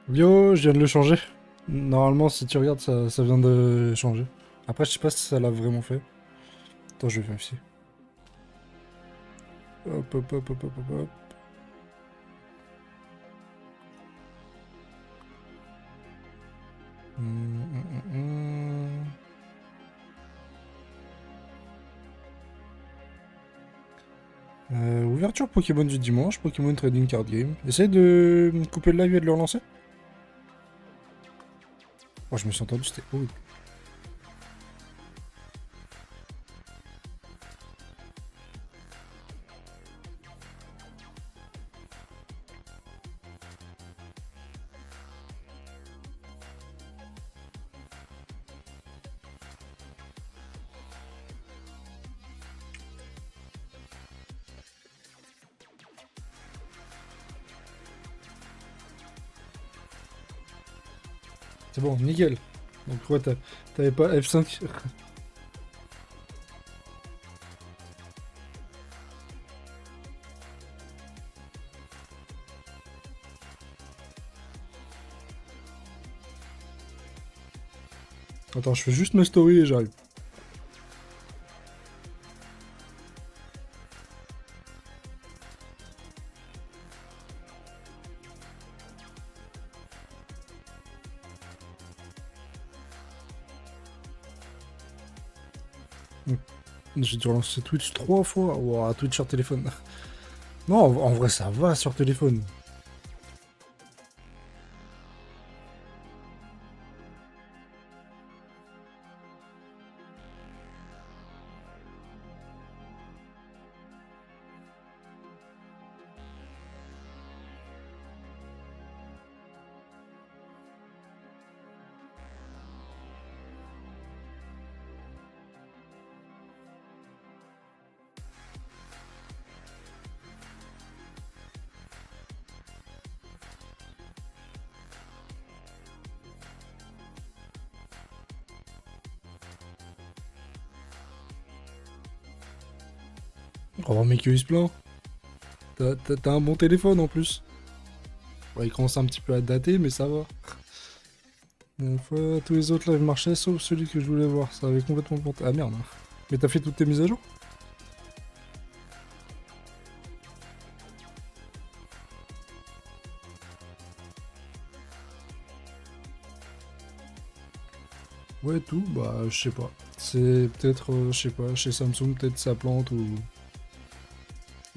Bio, je viens de le changer. Normalement, si tu regardes, ça vient de changer. Après, je sais pas si ça l'a vraiment fait. Attends, je vais vérifier. Hop, hop, hop, hop, hop, hop, hop. Hum, hum, hum. Ouverture Pokémon du dimanche, Pokémon Trading Card Game. Essaye de couper le live et de le relancer. Oh, je me suis entendu, c'était horrible. C'est bon, nickel. Donc, ouais, t'avais pas F5. Attends, je fais juste ma story et j'arrive. J'ai dû relancer Twitch 3 fois. Ouah, Twitch sur téléphone. Non, en vrai, ça va sur téléphone. Oh, mec, il se plaint. T'as un bon téléphone en plus. Ouais, il commence un petit peu à dater, mais ça va. La fois, tous les autres lives marchaient, sauf celui que je voulais voir. Ça avait complètement planté. Ah merde. Mais t'as fait toutes tes mises à jour? Ouais, tout, bah, je sais pas. C'est peut-être, je sais pas, chez Samsung, peut-être ça plante ou.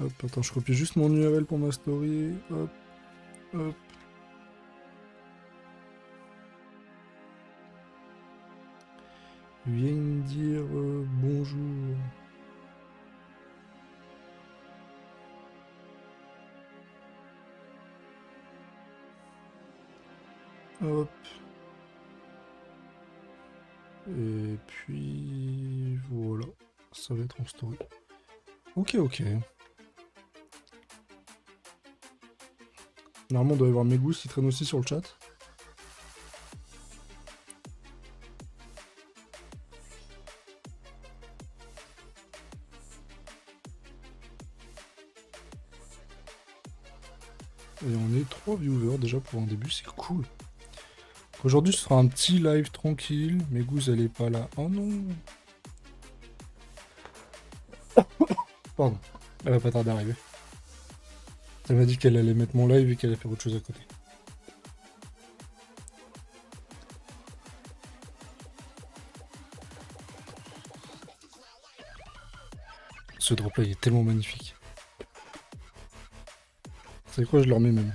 Hop, attends, je copie juste mon URL pour ma story. Hop, hop. Viens me dire bonjour. Hop. Et puis voilà. Ça va être en story. Ok, ok. Normalement, on doit y avoir mes goûts qui traînent aussi sur le chat. Et on est 3 viewers déjà pour un début, c'est cool. Aujourd'hui, ce sera un petit live tranquille. Mes goûts, elle est pas là. Oh non. Pardon. Elle va pas tarder à arriver. Elle m'a dit qu'elle allait mettre mon live et qu'elle allait faire autre chose à côté. Ce drop là, il est tellement magnifique. C'est quoi, je le remets même.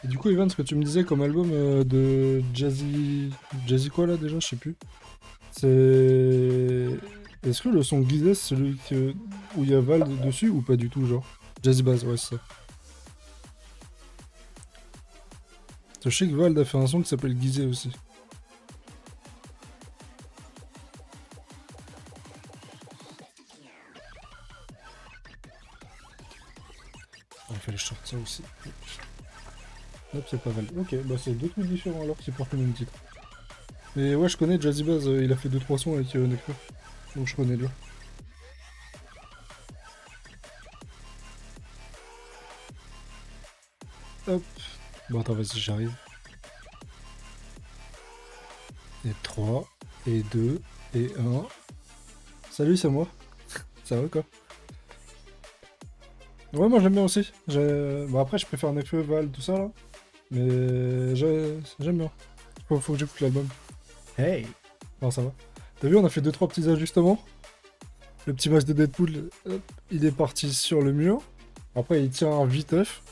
Et du coup, Evan, ce que tu me disais comme album de Jazzy. Jazzy quoi là déjà? Je sais plus. C'est. Est-ce que le son Gizeh, c'est celui où il y a Val dessus ou pas du tout, genre? Jazzy Bass, ouais, c'est ça. Je sais que Vald a fait un son qui s'appelle Gizeh aussi. On fait les shorts. ça aussi. Hop, c'est pas mal. Ok, bah c'est deux trucs différents alors qui portent le même titre. Mais ouais, je connais Jazzy Bass, il a fait 2-3 sons avec Nekfeu. Donc je connais lui. Hop. Bon, attends, vas-y, j'arrive. Et 3, et 2, et 1. Salut, c'est moi. Ça va quoi? Ouais, moi j'aime bien aussi. Bon, après, je préfère Nekfeu, Val, tout ça là. Mais j'aime bien. Faut que j'écoute l'album. Hey! Non, ça va. T'as vu, on a fait 2-3 petits ajustements. Le petit masque de Deadpool, hop, il est parti sur le mur. Après, il tient un viteuf.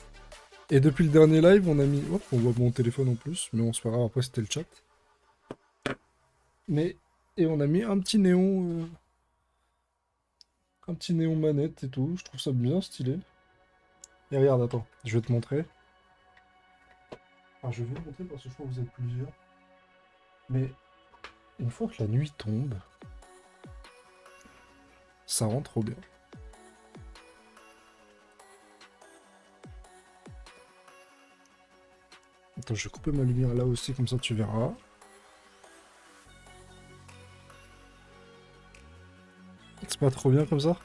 Et depuis le dernier live, on a mis... Hop, on voit mon téléphone en plus, mais on se verra après, c'était le chat. Mais... Et on a mis un petit néon... Un petit néon manette et tout. Je trouve ça bien stylé. Et regarde, attends, je vais te montrer. Ah, je vais te montrer parce que je crois que vous êtes plusieurs. Mais une fois que la nuit tombe, ça rend trop bien. Attends, je vais couper ma lumière là aussi, comme ça tu verras. C'est pas trop bien comme ça?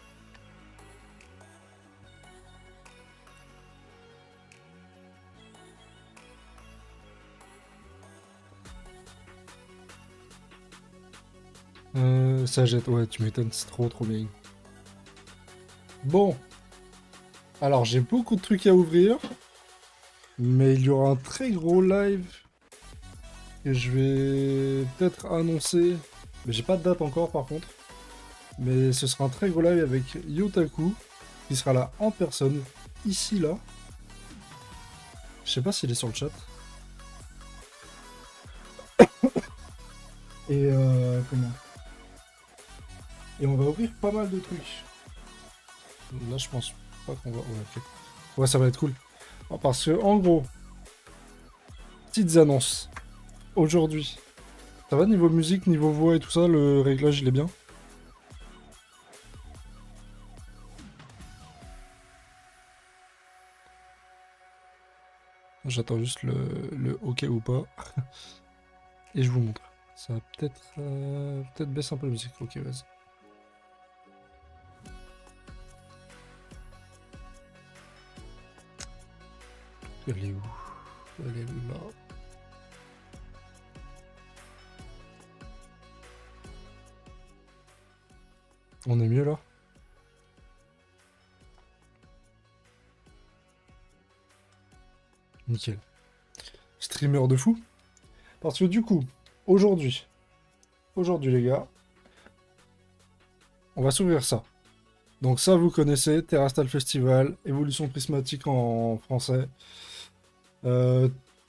Ça jette, ouais, tu m'étonnes, c'est trop bien. Bon, alors j'ai beaucoup de trucs à ouvrir, mais il y aura un très gros live que je vais peut-être annoncer. Mais j'ai pas de date encore par contre. Mais ce sera un très gros live avec Yotaku, qui sera là en personne, ici là. Je sais pas s'il est sur le chat. Et comment? Et on va ouvrir pas mal de trucs. Là, je pense pas qu'on va. Ouais, ok. Ouais, ça va être cool. Parce que, en gros, petites annonces. Aujourd'hui. Ça va niveau musique, niveau voix et tout ça, le réglage il est bien? J'attends juste le OK ou pas. Et je vous montre. Ça va peut-être baisser un peu la musique. Ok, vas-y. Elle est où? Elle est là. On est mieux là? Nickel. Streamer de fou. Parce que du coup, aujourd'hui les gars, on va s'ouvrir ça. Donc ça, vous connaissez, Terrastal Festival, Évolution Prismatique en français.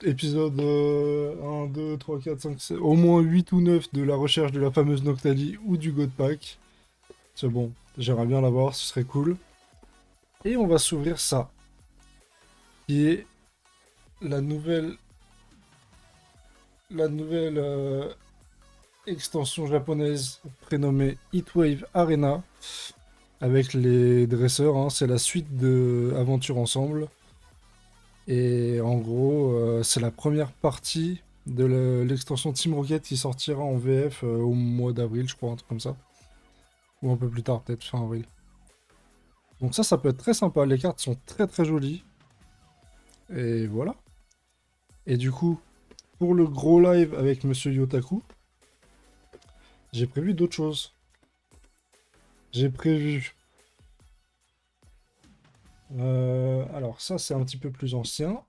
Épisode 1, 2, 3, 4, 5, 6, au moins 8 ou 9 de la recherche de la fameuse Noctali ou du God Pack. C'est bon, j'aimerais bien l'avoir, ce serait cool. Et on va s'ouvrir ça, qui est la nouvelle extension japonaise prénommée Heatwave Arena, avec les dresseurs, hein. C'est la suite de Aventure Ensemble. Et en gros, c'est la première partie de l'extension Team Rocket qui sortira en VF au mois d'avril, je crois, un truc comme ça. Ou un peu plus tard, peut-être fin avril. Donc ça peut être très sympa. Les cartes sont très jolies. Et voilà. Et du coup, pour le gros live avec Monsieur Yotaku, j'ai prévu d'autres choses. J'ai prévu... alors ça, c'est un petit peu plus ancien.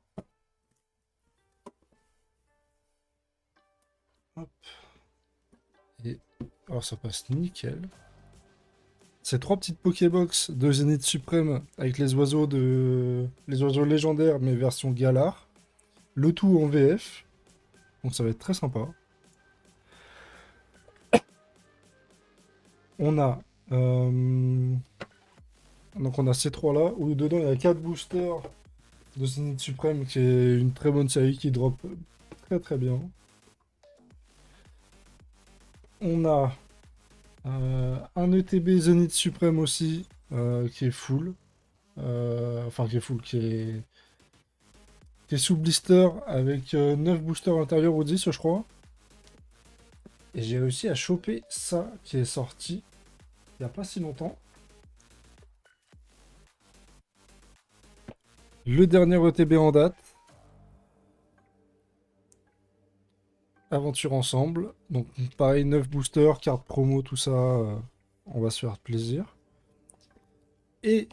Hop. Et... alors ça passe nickel. C'est 3 petites Pokébox de Zénith Suprême avec les oiseaux légendaires mais version Galar. Le tout en VF. Donc ça va être très sympa. On a donc on a ces 3 là où dedans il y a 4 boosters de Zénith Suprême qui est une très bonne série qui drop très bien. On a un ETB Zénith Suprême aussi qui est full. Enfin qui est full, qui est sous blister avec 9 boosters à l'intérieur ou 10, je crois. Et j'ai réussi à choper ça qui est sorti il n'y a pas si longtemps. Le dernier ETB en date. Aventure ensemble. Donc pareil, 9 boosters, carte promo, tout ça. On va se faire plaisir. Et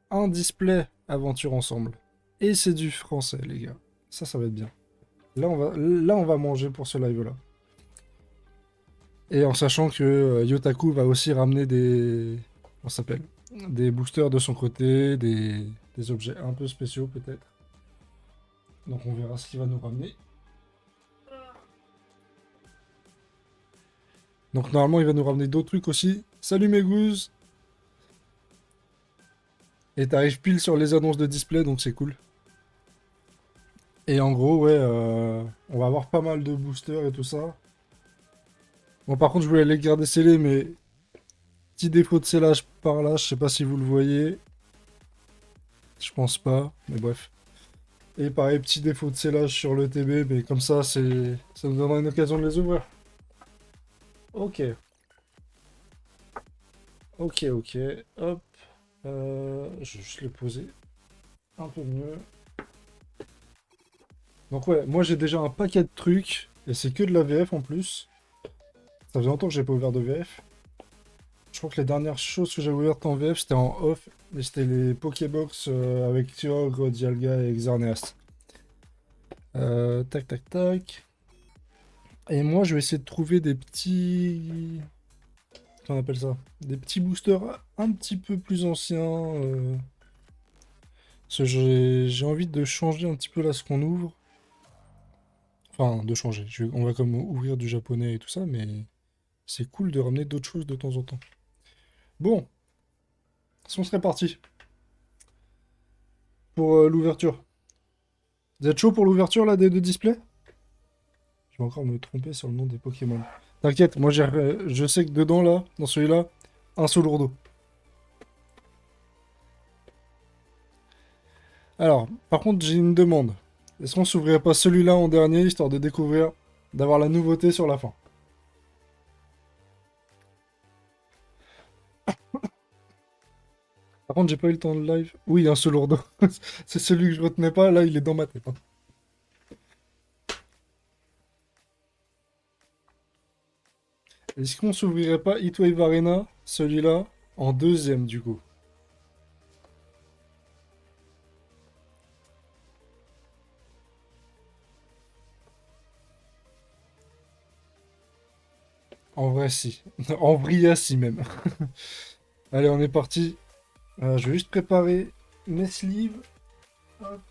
un display aventure ensemble. Et c'est du français, les gars. Ça va être bien. Là, on va manger pour ce live-là. Et en sachant que Yotaku va aussi ramener des... On s'appelle des boosters de son côté, des objets un peu spéciaux peut-être. Donc on verra ce qu'il va nous ramener. Donc normalement il va nous ramener d'autres trucs aussi. Salut mes gousses. Et t'arrives pile sur les annonces de display, donc c'est cool. Et en gros, ouais, on va avoir pas mal de boosters et tout ça. Bon, par contre, je voulais les garder scellés, mais petit défaut de scellage par là, je sais pas si vous le voyez. Je pense pas, mais bref. Et pareil, petit défaut de scellage sur le TB, mais comme ça, ça nous donnera une occasion de les ouvrir. Ok. Ok, ok. Hop. Je vais juste le poser un peu mieux. Donc ouais, moi j'ai déjà un paquet de trucs, et c'est que de la VF en plus. Ça faisait longtemps que j'ai pas ouvert de VF. Je crois que les dernières choses que j'ai ouvertes en VF, c'était en off, mais c'était les Pokébox avec Kyogre, Dialga et Xerneas. Tac, tac, tac. Et moi, je vais essayer de trouver des petits... Qu'on appelle ça? Des petits boosters un petit peu plus anciens. Parce que j'ai envie de changer un petit peu là ce qu'on ouvre. Enfin, de changer. On va comme ouvrir du japonais et tout ça, mais c'est cool de ramener d'autres choses de temps en temps. Bon, si on serait parti pour l'ouverture. Vous êtes chaud pour l'ouverture là des deux displays? Je vais encore me tromper sur le nom des Pokémon. T'inquiète, moi je sais que dedans là, dans celui-là, un Solourdo. Alors, par contre, j'ai une demande. Est-ce qu'on s'ouvrirait pas celui-là en dernier, histoire de découvrir, d'avoir la nouveauté sur la fin? Par contre, j'ai pas eu le temps de live. Oui, un Solourdo. C'est celui que je retenais pas, là, il est dans ma tête, hein. Est-ce qu'on s'ouvrirait pas Heatwave Arena, celui-là, en deuxième, du coup? En vrai, si. En vrai, si, même. Allez, on est parti. Je vais juste préparer mes sleeves. Hop,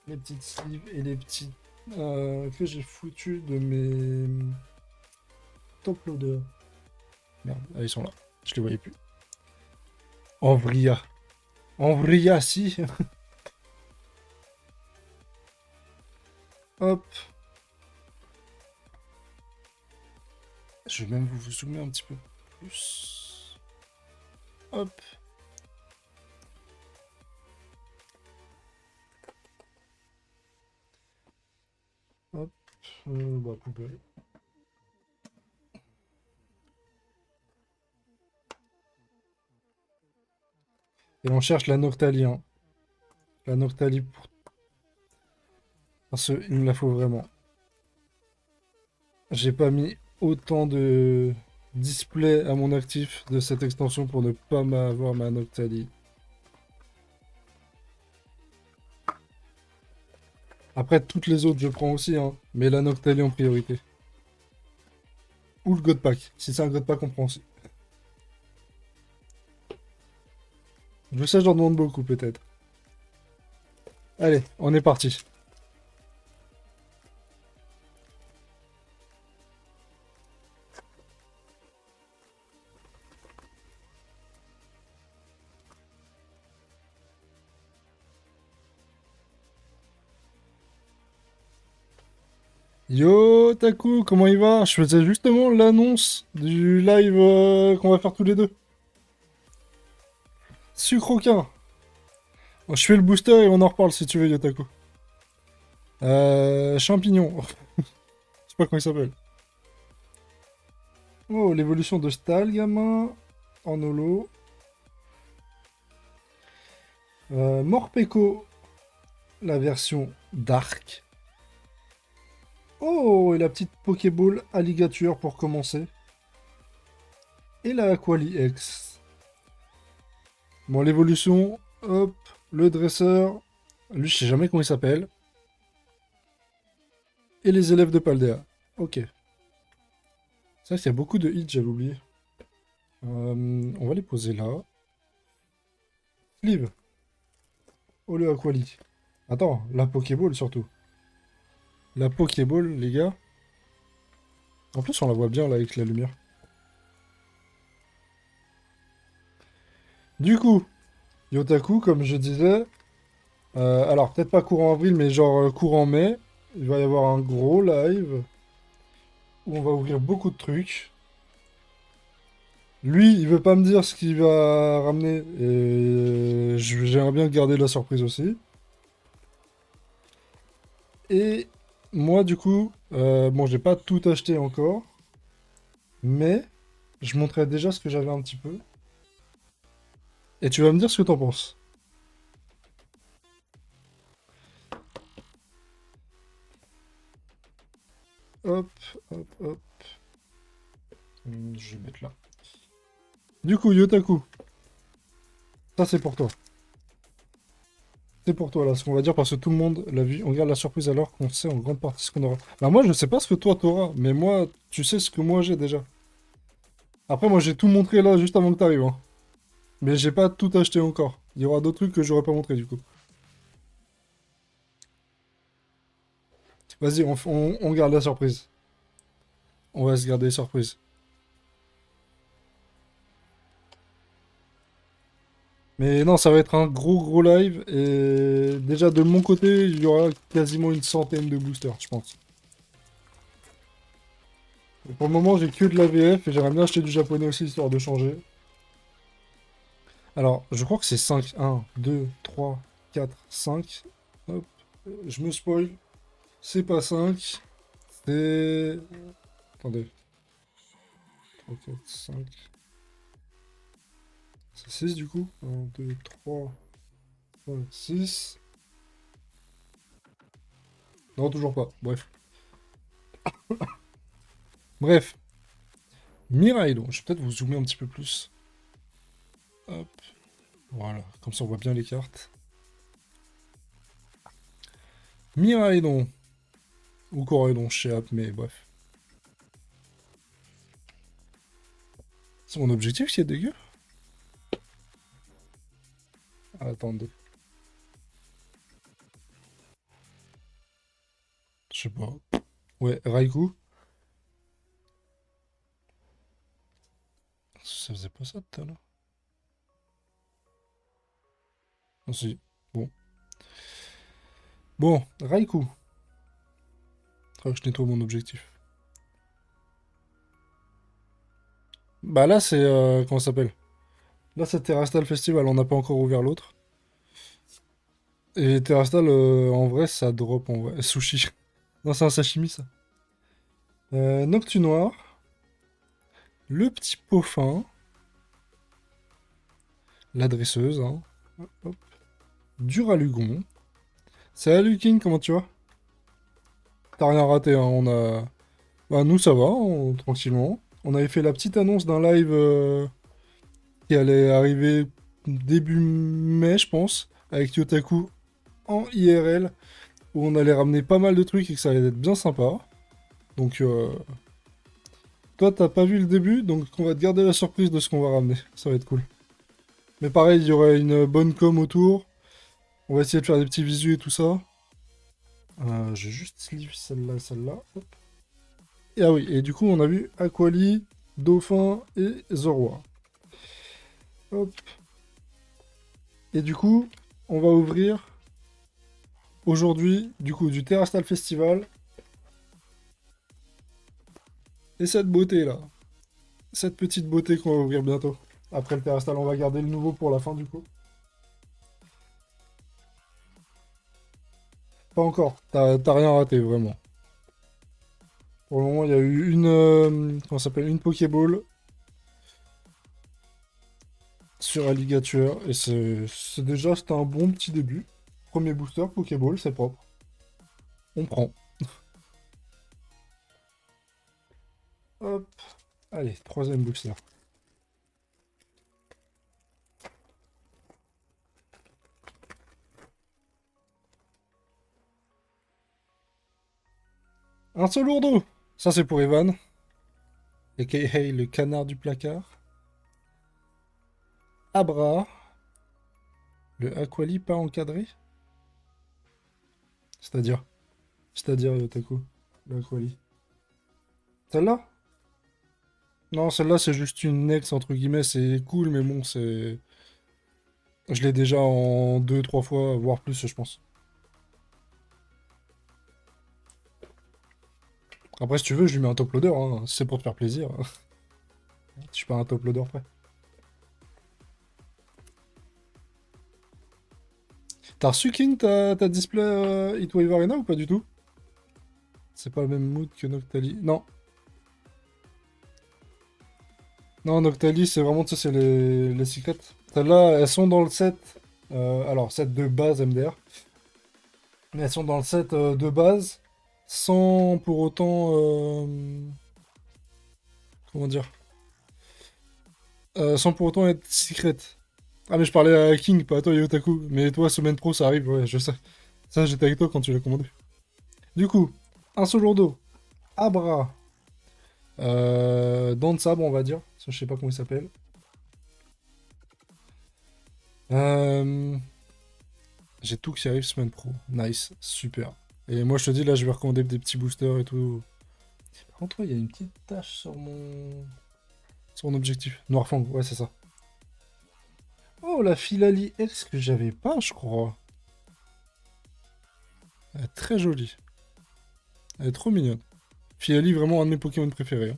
les petites sleeves et les petits que j'ai foutus de mes top loaders. Merde, ah, ils sont là. Je les voyais plus. En vria. En vria, si. Hop. Je vais même vous zoomer un petit peu plus. Hop. Hop. Bah, poubelle. Et on cherche la Noctalie, hein. La Noctalie pour... Parce qu'il me la faut vraiment. J'ai pas mis autant de display à mon actif de cette extension pour ne pas m'avoir ma Noctalie. Après, toutes les autres, je prends aussi, hein. Mais la Noctalie en priorité. Ou le God Pack. Si c'est un God Pack, on prend aussi. Je sais, j'en demande beaucoup, peut-être. Allez, on est parti. Yo, Taku, comment il va? Je faisais justement l'annonce du live qu'on va faire tous les deux. Sucre aucun. Bon, je fais le booster et on en reparle si tu veux, Yotaku. Champignon. Je sais pas comment il s'appelle. Oh, l'évolution de Stal, gamin. En holo. Morpeko, la version Dark. Oh, et la petite Pokéball Alligature pour commencer. Et la Aquali X. Bon, l'évolution, hop, le dresseur. Lui, je sais jamais comment il s'appelle. Et les élèves de Paldea. Ok. C'est vrai qu'il y a beaucoup de hits, j'avais oublié. On va les poser là. Sleeve. Oh le Aquali. Attends, la Pokéball surtout. La Pokéball, les gars. En plus, on la voit bien là avec la lumière. Du coup, Yotaku, comme je disais, alors peut-être pas courant avril, mais genre courant mai, il va y avoir un gros live où on va ouvrir beaucoup de trucs. Lui, il veut pas me dire ce qu'il va ramener, et j'aimerais bien garder la surprise aussi. Et moi, du coup, bon, j'ai pas tout acheté encore, mais je montrerai déjà ce que j'avais un petit peu. Et tu vas me dire ce que t'en penses. Hop, hop, hop. Je vais mettre là. Du coup, Yotaku, ça c'est pour toi. C'est pour toi là, ce qu'on va dire, parce que tout le monde l'a vu. On garde la surprise alors qu'on sait en grande partie ce qu'on aura. Bah moi, je sais pas ce que toi t'auras, mais moi, tu sais ce que moi j'ai déjà. Après, moi, j'ai tout montré là juste avant que t'arrives, hein. Mais j'ai pas tout acheté encore. Il y aura d'autres trucs que j'aurais pas montré du coup. Vas-y, on garde la surprise. On va se garder les surprises. Mais non, ça va être un gros live. Et déjà, de mon côté, il y aura quasiment une centaine de boosters, je pense. Et pour le moment, j'ai que de la VF et j'aimerais bien acheter du japonais aussi, histoire de changer. Alors, je crois que c'est 5. 1, 2, 3, 4, 5. Hop, je me spoil. C'est pas 5. C'est... Attendez. 3, 4, 5. C'est 6 du coup. 1, 2, 3, 5, 6. Non, toujours pas. Bref. Bref. Miraidon. Je vais peut-être vous zoomer un petit peu plus. Hop. Voilà. Comme ça, on voit bien les cartes. Miraidon. Ou Coraidon, je sais pas, mais bref. C'est mon objectif qui est dégueu. Attendez. Je sais pas. Ouais, Raikou. Ça faisait pas ça tout à l'heure. Ah si. Bon. Bon, Raikou. Faut que je nettoie mon objectif. Bah là, c'est... comment ça s'appelle? Là, c'est Terrastal Festival. On n'a pas encore ouvert l'autre. Et Terrastal, en vrai, ça drop en vrai. Sushi. Non, c'est un sashimi, ça. Noctu Noir. Le petit Peaufin. La dresseuse, hein. Hop, hop. Duralugon. Salut King, comment tu vas? T'as rien raté, hein. On a... Bah, nous, ça va, tranquillement. On avait fait la petite annonce d'un live qui allait arriver début mai, je pense, avec Yotaku en IRL, où on allait ramener pas mal de trucs et que ça allait être bien sympa. Donc, toi, t'as pas vu le début, donc on va te garder la surprise de ce qu'on va ramener. Ça va être cool. Mais pareil, il y aurait une bonne com autour. On va essayer de faire des petits visus et tout ça. J'ai juste sleeve celle-là, celle-là. Hop. Et ah oui, et du coup, on a vu Aquali, Dauphin et Zorua. Hop. Et du coup, on va ouvrir aujourd'hui, du coup, du Terrastal Festival. Et cette beauté là. Cette petite beauté qu'on va ouvrir bientôt. Après le Terrastal, on va garder le nouveau pour la fin du coup. Pas encore. T'as rien raté, vraiment. Pour le moment, il y a eu une... comment ça s'appelle? Une Pokéball sur Alligator. Et déjà, c'était un bon petit début. Premier booster, Pokéball, c'est propre. On prend. Hop. Allez, troisième booster. Un seul lourdeau. Ça, c'est pour Evan. A.K.A. le canard du placard. Abra. Le Aquali pas encadré. C'est-à-dire? C'est-à-dire, Yotaku. Le Aquali. Celle-là? Non, celle-là, c'est juste une ex, entre guillemets. C'est cool, mais bon, c'est... Je l'ai déjà en 2-3 fois, voire plus, je pense. Après, si tu veux, je lui mets un top loader, hein. Si c'est pour te faire plaisir. Je suis pas un top loader prêt. T'as reçu King ta display Heatwave Arena ou pas du tout? C'est pas le même mood que Noctali. Non. Non, Noctali, c'est vraiment, tu sais, c'est les secrets. Celles-là, elles sont dans le set. Alors, set de base MDR. Mais elles sont dans le set de base, sans pour autant... comment dire? Sans pour autant être secret. Ah, mais je parlais à King, pas à toi, Yotaku. Mais toi, semaine pro, ça arrive, ouais, je sais. Ça, j'étais avec toi quand tu l'as commandé. Du coup, un seul d'eau, Abra, dents de sabre, on va dire. Ça, je sais pas comment il s'appelle. Euh, J'ai tout qui arrive semaine pro. Nice, super. Et moi, je te dis, là, je vais recommander des petits boosters et tout. Par contre, il y a une petite tache sur mon objectif. Noirfang, ouais, c'est ça. Oh, la Philali X que j'avais pas, je crois. Elle est très jolie. Elle est trop mignonne. Philali, vraiment un de mes Pokémon préférés,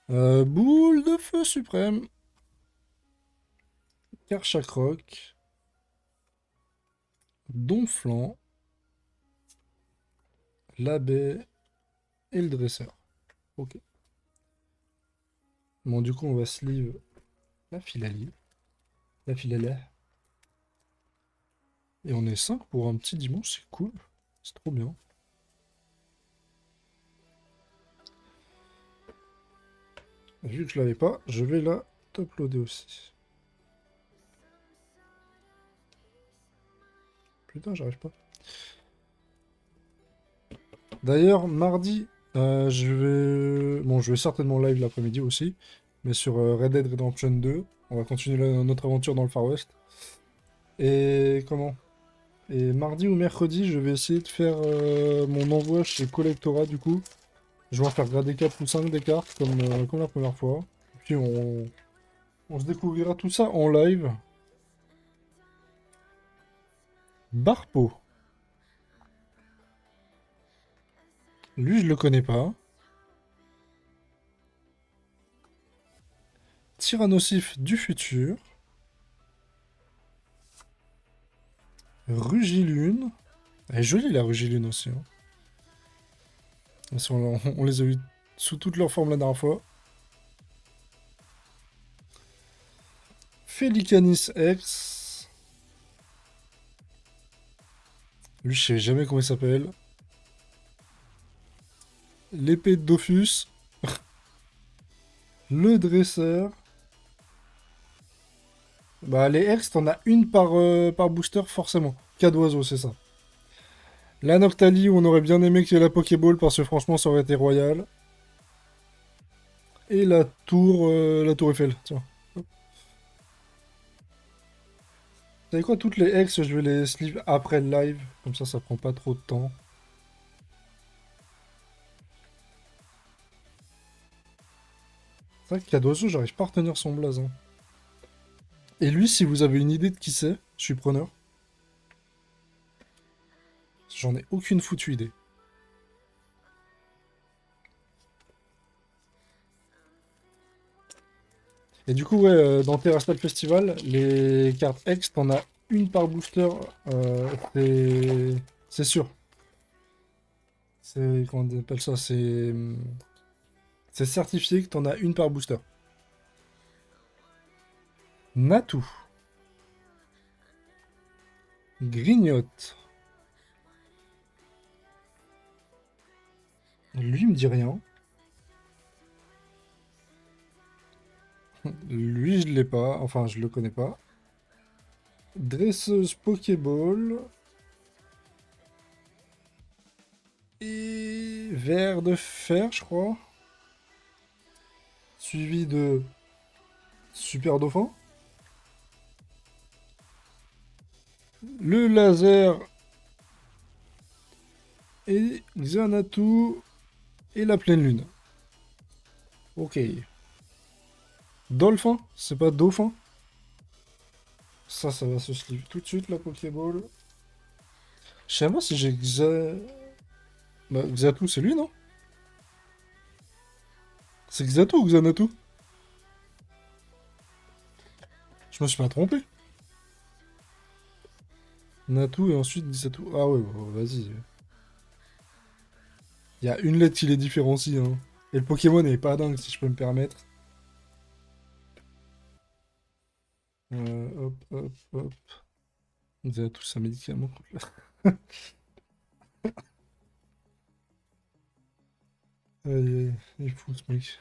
hein. Boule de feu suprême. Karchakroc. Donflant. L'abbé. Et le dresseur. Ok. Bon, du coup, on va sleeve la Philali. La Philala. Et on est 5 pour un petit dimanche, c'est cool. C'est trop bien. Vu que je l'avais pas, je vais la uploader aussi. Putain, j'arrive pas. D'ailleurs, mardi, je vais certainement live l'après-midi aussi. Mais sur Red Dead Redemption 2, on va continuer notre aventure dans le Far West. Et comment? Et mardi ou mercredi, je vais essayer de faire mon envoi chez Collectora du coup. Je vais en faire grader 4 ou 5 des cartes comme la première fois. Puis on se découvrira tout ça en live. Barpo. Lui, je le connais pas. Tyrannosif du futur. Rugilune. Elle est jolie la Rugilune aussi, hein. On les a eu sous toutes leurs formes la dernière fois. Felicanis X. Lui, je sais jamais comment il s'appelle. L'épée de Dofus. Le dresseur. Bah, les X, t'en as une par booster, forcément. Cas d'oiseau, c'est ça. La Noctali, on aurait bien aimé qu'il y ait la Pokéball, parce que franchement, ça aurait été royal. Et la tour Eiffel, tiens. Vous savez quoi, toutes les X, je vais les sleeve après le live. Comme ça prend pas trop de temps. C'est vrai que cas d'oiseau, j'arrive pas à retenir son blason. Et lui, si vous avez une idée de qui c'est, je suis preneur. J'en ai aucune foutue idée. Et du coup, ouais, dans Terrastal Festival, les cartes X, t'en as une par booster, c'est sûr. C'est, comment on appelle ça? C'est certifié que t'en as une par booster. Natou. Grignote. Lui il me dit rien. Lui, je l'ai pas. Enfin, je le connais pas. Dresseuse Pokéball. Et verre de fer, je crois. Suivi de Super Dauphin. Le laser. Et Xanatu. Et la pleine lune. Ok. Dolphin? C'est pas Dauphin? Ça va se sleeve tout de suite, la Pokéball. Je sais pas si j'ai Bah, Xatu, c'est lui, non? C'est Xatu ou Xanatu? Je me suis pas trompé. Natu et ensuite Xatu. Ah ouais, vas-y. Il y a une lettre qui les différencie, hein. Et le Pokémon est pas dingue, si je peux me permettre. Hop, hop, hop. Xatu, c'est un médicament. Aïe, aïe, il est fou ce mec.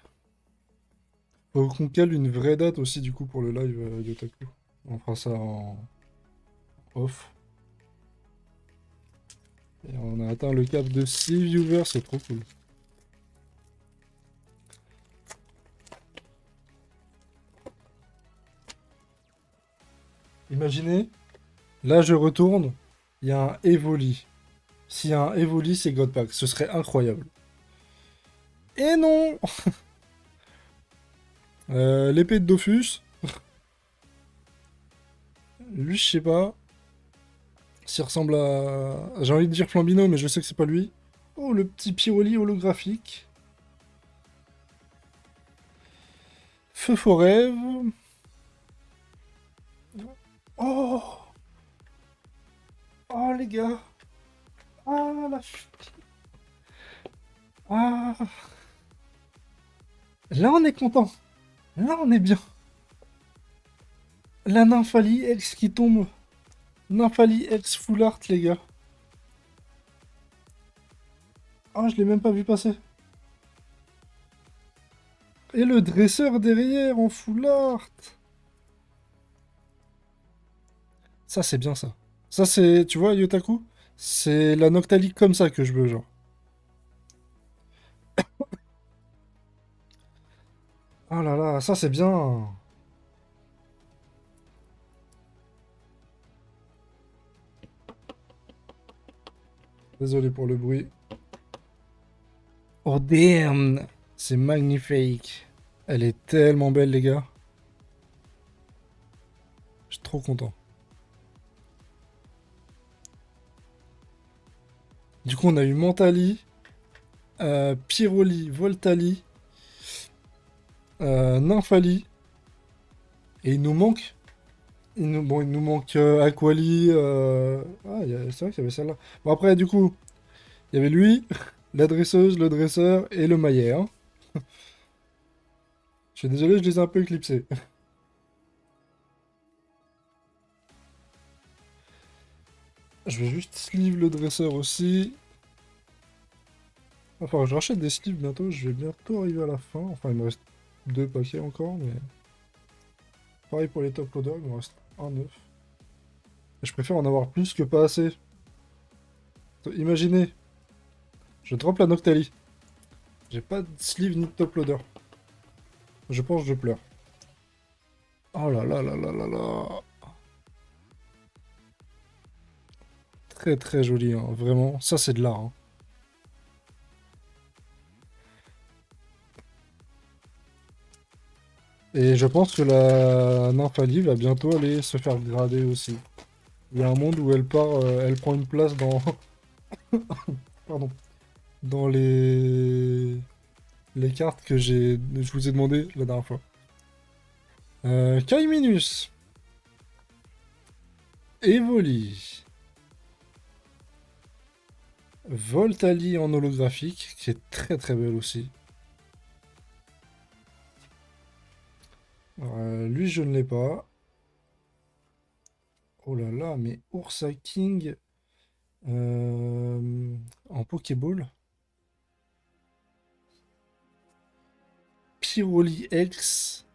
Faut qu'on cale une vraie date aussi, du coup, pour le live Yotaku. On fera ça en off. Et on a atteint le cap de 6 viewers, c'est trop cool. Imaginez, là je retourne, il y a un Evoli. S'il y a un Evoli, c'est Godpack. Ce serait incroyable. Et non. L'épée de Dofus. Lui, je sais pas. S'il ressemble à... J'ai envie de dire Flambino, mais je sais que c'est pas lui. Oh, le petit Pyroli holographique. Feu Forêve. Oh. Oh, les gars. Ah, la... Ah. Là, on est content. Là, on est bien. La Nymphalie ex qui tombe. Nymphalie ex full art, les gars. Ah, je l'ai même pas vu passer. Et le dresseur derrière en full art. Ça, c'est bien ça. Ça, c'est, tu vois, Yotaku, c'est la Noctali comme ça que je veux, genre. Oh là là, ça, c'est bien. Désolé pour le bruit. Oh damn, c'est magnifique. Elle est tellement belle, les gars. Je suis trop content. Du coup, on a eu Mentali, Pyroli, Voltali, Nymphali. Et il nous manque. Bon, il nous manque Aquali. Ah, c'est vrai qu'il y avait celle-là. Bon, après, du coup, il y avait lui, la dresseuse, le dresseur et le maillet, hein. Je suis désolé, je les ai un peu éclipsés. Je vais juste sleeve le dresseur aussi. Enfin, je rachète des sleeves bientôt. Je vais bientôt arriver à la fin. Enfin, il me reste 2 paquets encore, mais... Pareil pour les top loaders, il me reste un 9. Je préfère en avoir plus que pas assez. Imaginez, je drop la Noctali. J'ai pas de sleeve ni de top loader. Je pense que je pleure. Oh là là là là là là. Très très joli, hein. Vraiment. Ça, c'est de l'art, hein. Et je pense que la Nymphalie va bientôt aller se faire grader aussi. Il y a un monde où elle part, elle prend une place dans... Pardon. Dans les cartes que je vous ai demandé la dernière fois. Kaiminus. Evoli. Voltali en holographique, qui est très très belle aussi. Lui, je ne l'ai pas. Oh là là, mais Ursa King en Pokéball. Pyroli X.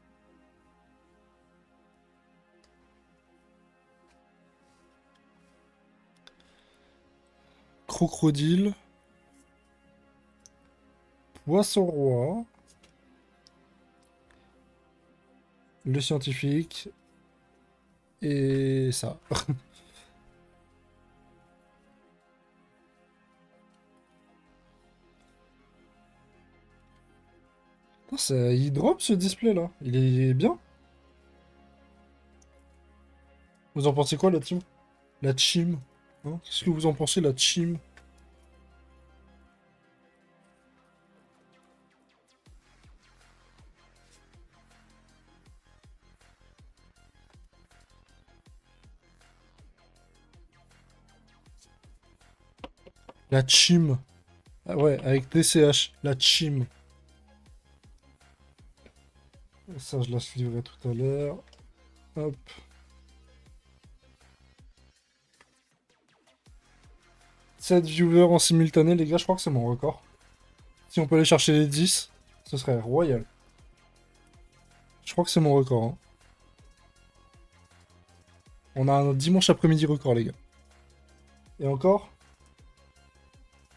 Crocodile. Poisson Roi. Le scientifique. Et ça. Il drop ce display là. Il est bien. Vous en pensez quoi la team? La team, hein? Qu'est-ce que vous en pensez la team? La team. Ah ouais, avec TCH. La team. Ça, je la livrer tout à l'heure. Hop. 7 viewers en simultané, les gars, je crois que c'est mon record. Si on peut aller chercher les 10, ce serait royal. Je crois que c'est mon record, hein. On a un dimanche après-midi record, les gars. Et encore,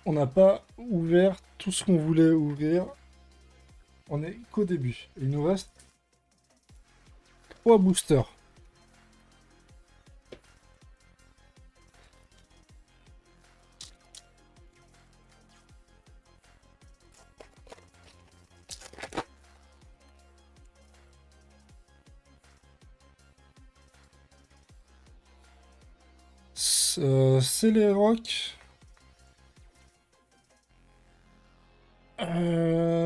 on n'a pas ouvert tout ce qu'on voulait ouvrir. On est qu'au début. Il nous reste 3 boosters. C'est les rocks.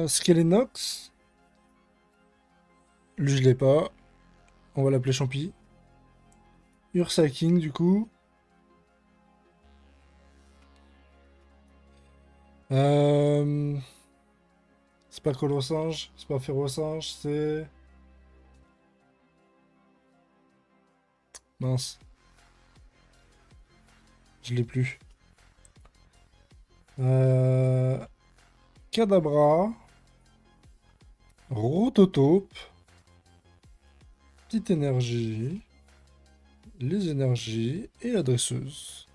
Skelenox. Lui, je l'ai pas. On va l'appeler Champi. Ursa King, du coup. Euh... C'est pas Colossinge, c'est pas Ferrosinge, c'est... Mince. Je l'ai plus. Euh... Kadabra. Rototope. Petite énergie. Les énergies et la dresseuse.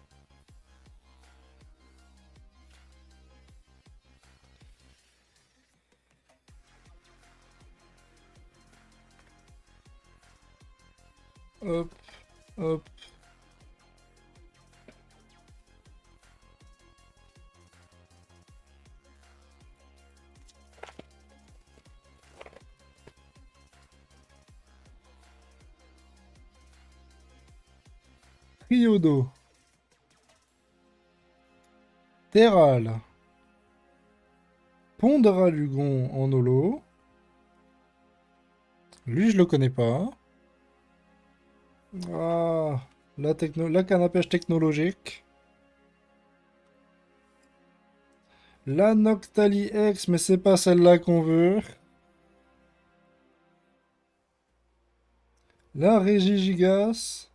Hop, hop. Triodo. Terral. Ponderalugon en holo. Lui, je le connais pas. Ah, la canne à pêche technologique. La Noctali X, mais c'est pas celle-là qu'on veut. La Régie Gigas.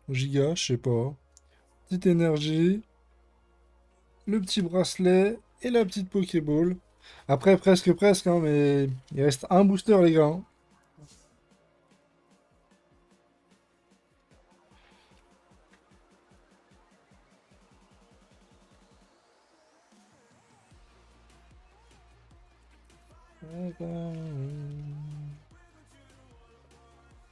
Giga, je sais pas. Petite énergie. Le petit bracelet et la petite Pokéball. Après, presque, hein, mais il reste un booster, les gars, hein.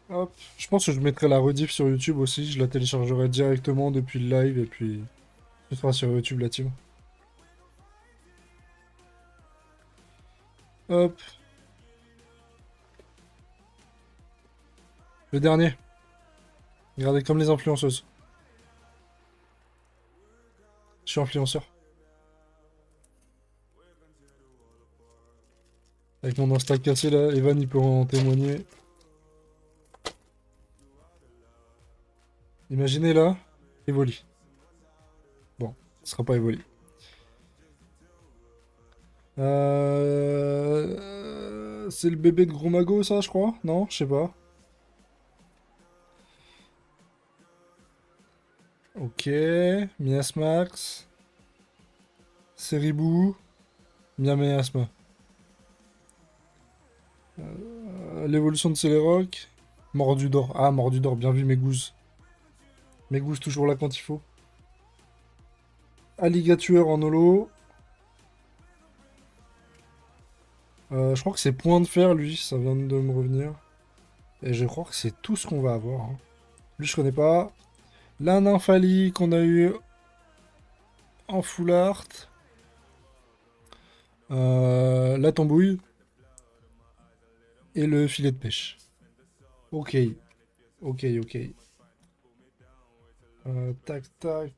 Hop. Je pense que je mettrai la rediff sur YouTube aussi. Je la téléchargerai directement depuis le live et puis ce sera sur YouTube la team. Hop. Le dernier. Regardez comme les influenceuses. Je suis influenceur. Avec mon Insta cassé là, Evan il peut en témoigner. Imaginez là, Evoli. Bon, ce sera pas Evoli. C'est le bébé de Gros Mago, ça, je crois? Non, je sais pas. Ok, Miasmax, Seribou, Miasma. L'évolution de Celeroc, Mordudor. Ah, Mordudor, bien vu, Mégouze. Mégouze toujours là quand il faut. Alligatueur en holo. Je crois que c'est Point de Fer, lui, ça vient de me revenir. Et je crois que c'est tout ce qu'on va avoir, hein. Lui, je connais pas. La nymphalie qu'on a eu en full art. La tambouille. Et le filet de pêche. Ok. Ok, ok. Tac, tac.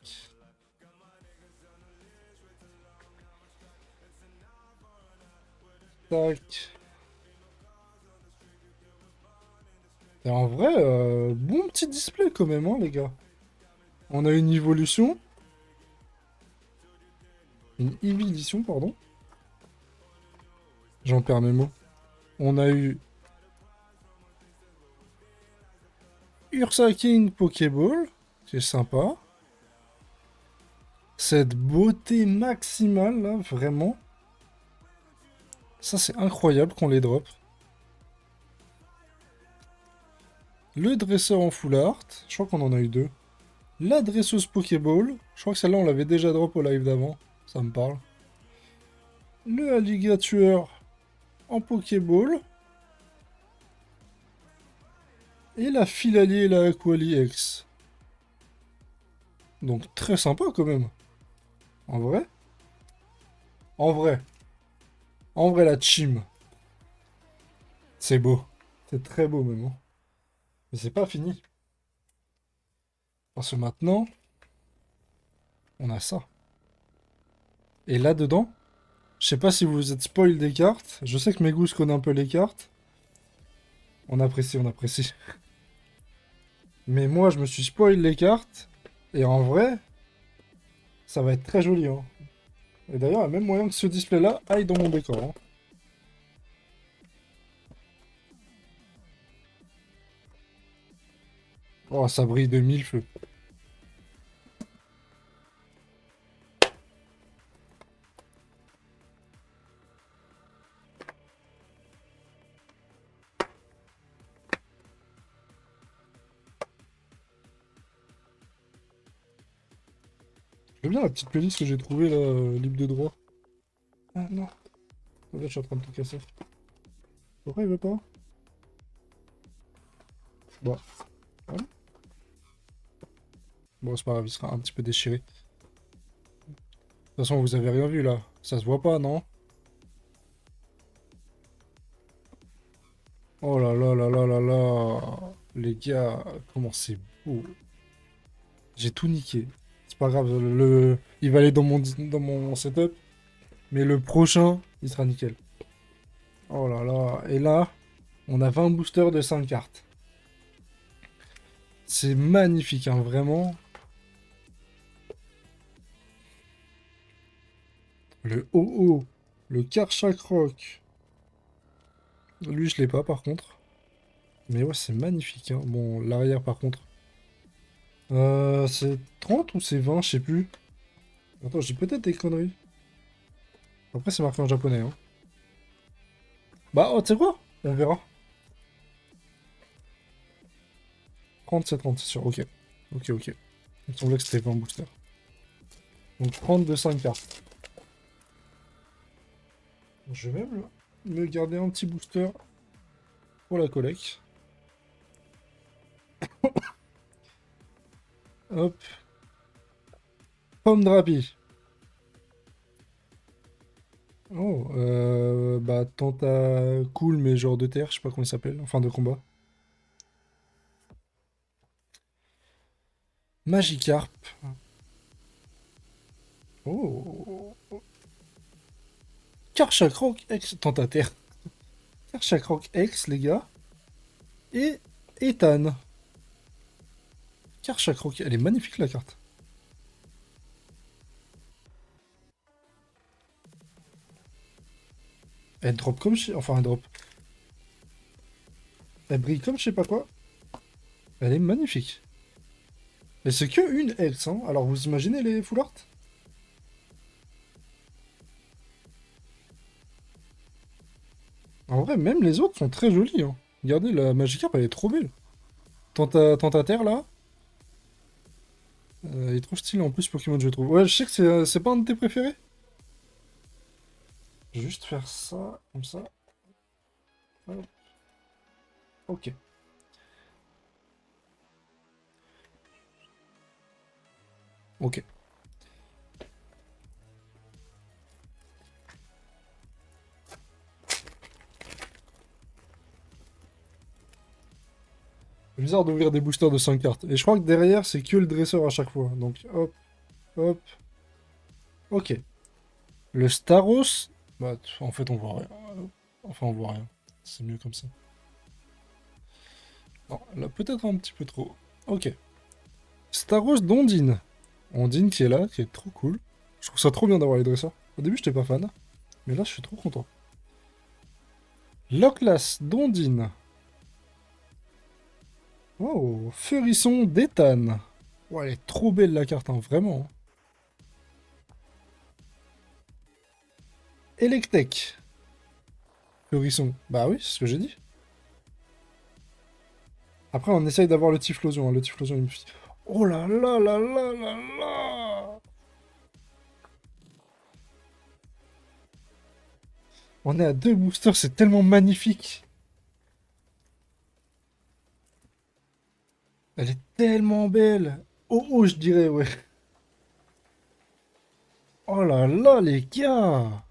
Tac. Et en vrai, bon petit display quand même, hein, les gars. On a une évolution. Une évolution, pardon. J'en perds mes mots. On a eu Ursa King Pokéball. C'est sympa. Cette beauté maximale, là, vraiment. Ça, c'est incroyable qu'on les drop. Le dresseur en full art. Je crois qu'on en a eu deux. La dresseuse Pokéball. Je crois que celle-là, on l'avait déjà drop au live d'avant. Ça me parle. Le alligator en Pokéball. Et la Filali et la Aquali X. Donc très sympa quand même. En vrai. En vrai. En vrai, la Chim. C'est beau. C'est très beau même, hein. Mais c'est pas fini. Parce que maintenant, on a ça. Et là-dedans, je sais pas si vous vous êtes spoil des cartes. Je sais que Megous connaît un peu les cartes. On apprécie, on apprécie. Mais moi, je me suis spoil les cartes. Et en vrai, ça va être très joli, hein. Et d'ailleurs, il y a même moyen que ce display-là aille dans mon décor, hein. Oh, ça brille de mille feux. J'aime bien la petite playlist que j'ai trouvée là, libre de droit. Ah non. En fait, je suis en train de tout casser. Pourquoi il veut pas? Bon. Voilà. Bon, c'est pas grave, il sera un petit peu déchiré. De toute façon, vous avez rien vu là. Ça se voit pas, non? Oh là là là là là là. Les gars, comment c'est beau. J'ai tout niqué. C'est pas grave, il va aller dans mon setup. Mais le prochain, il sera nickel. Oh là là. Et là, on a 20 boosters de 5 cartes. C'est magnifique, hein, vraiment. Le OO. Le Karchak Rock. Lui, je l'ai pas par contre. Mais ouais, c'est magnifique, hein. Bon, l'arrière par contre. C'est 30 ou c'est 20, je sais plus. Attends, j'ai peut-être des conneries. Après, c'est marqué en japonais, hein. Bah, oh, tu sais quoi? On verra. 30, c'est 30, c'est sûr. Ok. Ok, ok. Il me semblait que c'était 20 boosters. Donc 30 de 5 cartes. Je vais même me garder un petit booster pour la collecte. Hop. Pomme Drapi. Oh, bah, Tenta cool, mais genre de terre, je sais pas comment il s'appelle, enfin de combat. Magikarp. Oh. Karchakroc X, Tentaterre. Karchakroc X, les gars. Et Ethan. Karcha croquis. Elle est magnifique la carte. Elle drop comme je... Enfin, elle drop. Elle brille comme je sais pas quoi. Elle est magnifique. Et c'est que une Health, hein. Alors vous imaginez les full art? En vrai, même les autres sont très jolis, hein. Regardez, la Magikarp, elle est trop belle. Tentaterre, là. Elle est trop stylée en plus, Pokémon, je trouve. Ouais, je sais que c'est pas un de tes préférés. Je vais juste faire ça, comme ça. Hop. Ok. Ok. C'est bizarre d'ouvrir des boosters de 5 cartes. Et je crois que derrière, c'est que le dresseur à chaque fois. Donc, hop, hop. Ok. Le Staros... Bah, en fait, on voit rien. Enfin, on voit rien. C'est mieux comme ça. Non, là, peut-être un petit peu trop. Ok. Staros d'Ondine. Ondine qui est là, qui est trop cool. Je trouve ça trop bien d'avoir les dresseurs. Au début, j'étais pas fan. Mais là, je suis trop content. Loclas d'Ondine. Oh, Furisson d'Ethan. Oh, elle est trop belle la carte, hein, vraiment. Electek. Furisson. Bah oui, c'est ce que j'ai dit. Après, on essaye d'avoir le Typhlosion. Hein. Le Typhlosion, il me fait... Oh là là là là là là. On est à 2 boosters, c'est tellement magnifique. Elle est tellement belle. Oh oh, je dirais, ouais. Oh là là, les gars.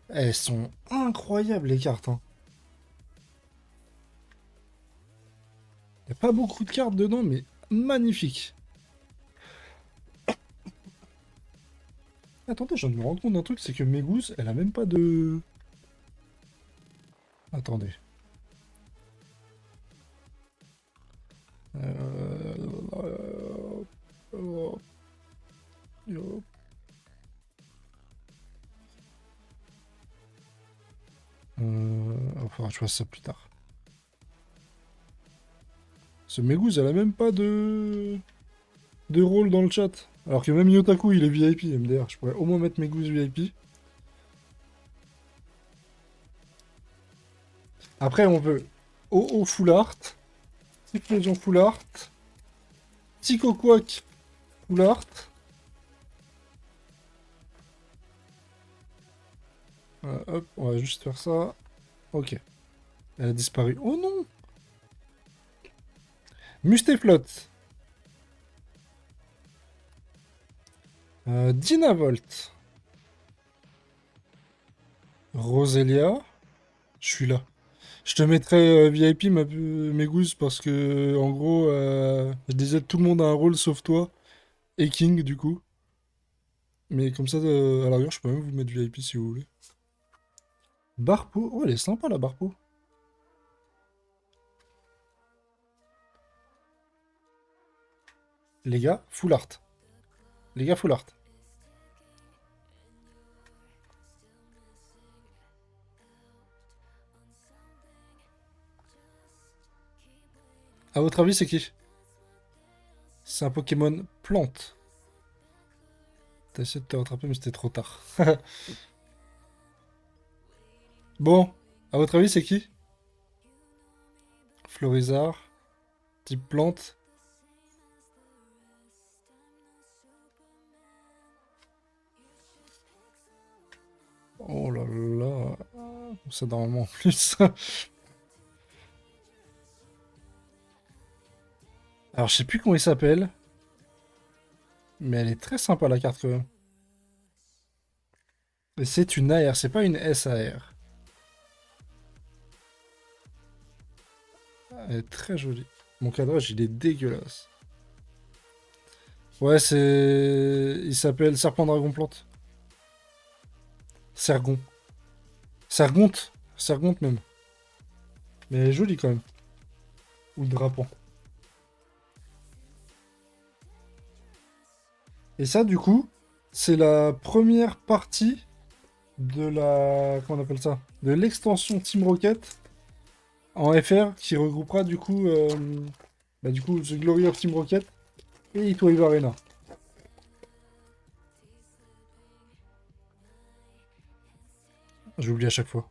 Elles sont incroyables, les cartes. Hein. Il n'y a pas beaucoup de cartes dedans, mais magnifique. Attendez, je viens de me rendre compte d'un truc, c'est que Megouze, elle a même pas de... Attendez. Oh, oh. Enfin, je vois ça plus tard. Ce Megouze, elle a même pas de rôle dans le chat. Alors que même Yotaku, il est VIP, MDR. Je pourrais au moins mettre Megouze VIP. Après, on veut OO Full Art, Typhlosion Full Art, Psychoquack Full Art. Voilà, hop, on va juste faire ça. Ok. Elle a disparu. Oh non! Mustaflot. Dynavolt. Roselia. Je suis là. Je te mettrai VIP mes gousses parce que en gros je disais tout le monde a un rôle sauf toi et King du coup. Mais comme ça à l'arrière je peux même vous mettre VIP si vous voulez. Barpo. Oh elle est sympa la Barpo. Les gars, full art. Les gars, full art. À votre avis c'est qui? C'est un Pokémon plante. T'as essayé de te rattraper mais c'était trop tard. Bon, à votre avis c'est qui? Florizard. Type plante. Oh là là. C'est normalement en plus. Alors, je sais plus comment il s'appelle, mais elle est très sympa la carte quand même. Et c'est une AR, c'est pas une SAR. Elle est très jolie. Mon cadrage, il est dégueulasse. Ouais, c'est... Il s'appelle Serpent Dragon Plante. Sergon. Sergonte. Sergonte même. Mais elle est jolie quand même. Ou drapant. Et ça, du coup, c'est la première partie de la... Comment on appelle ça? De l'extension Team Rocket en FR qui regroupera du coup The Glory of Team Rocket et Heatwave Arena. J'oublie à chaque fois.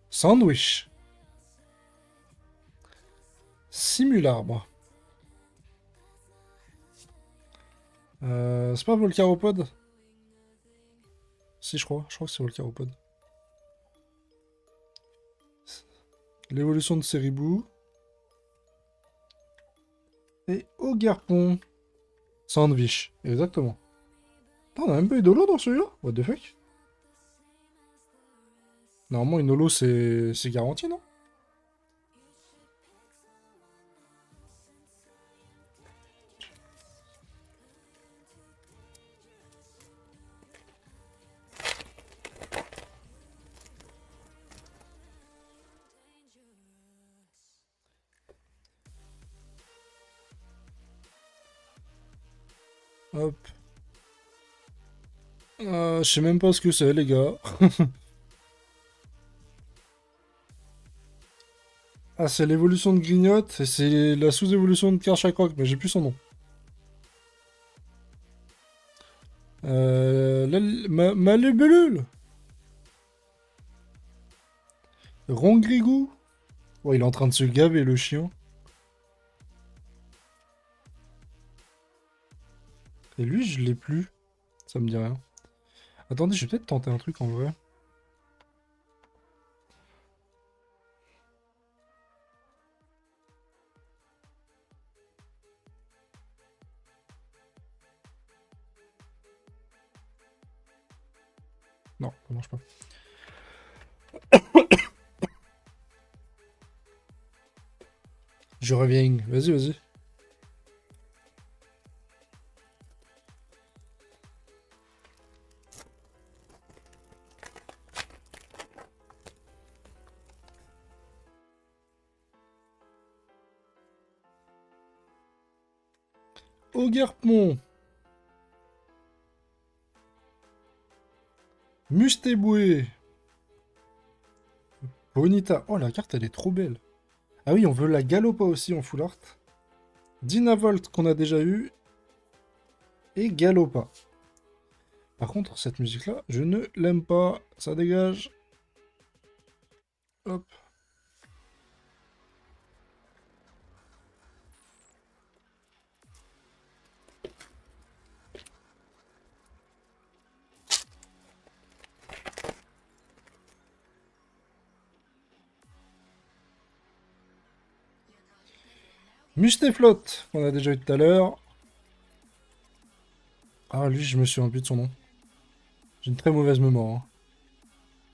Sandwich. Simularbre. C'est pas Volcaropod? Si, je crois. Je crois que c'est Volcaropod. L'évolution de Ceribou. Et Ogarpon. Sandwich. Exactement. Putain, on a même pas eu d'holo dans celui-là? What the fuck? Normalement, une holo, c'est garanti, non? Hop. Je sais même pas ce que c'est, les gars. Ah, c'est l'évolution de Grignotte et c'est la sous-évolution de Karchakroc, mais j'ai plus son nom. Malébulule. Rongrigou. Ouais, il est en train de se gaver, le chien. Et lui, je l'ai plus. Ça me dit rien. Attendez, je vais peut-être tenter un truc en vrai. Non, ça marche pas. Je reviens. Vas-y, vas-y. Ogarpon. Mustéboué. Bonita. Oh, la carte, elle est trop belle. Ah oui, on veut la Galopa aussi en full art. Dynavolt qu'on a déjà eu. Et Galopa. Par contre, cette musique-là, je ne l'aime pas. Ça dégage. Hop. Mustéflotte, qu'on a déjà eu tout à l'heure. Ah, lui, je me souviens plus de son nom. J'ai une très mauvaise mémoire. Hein.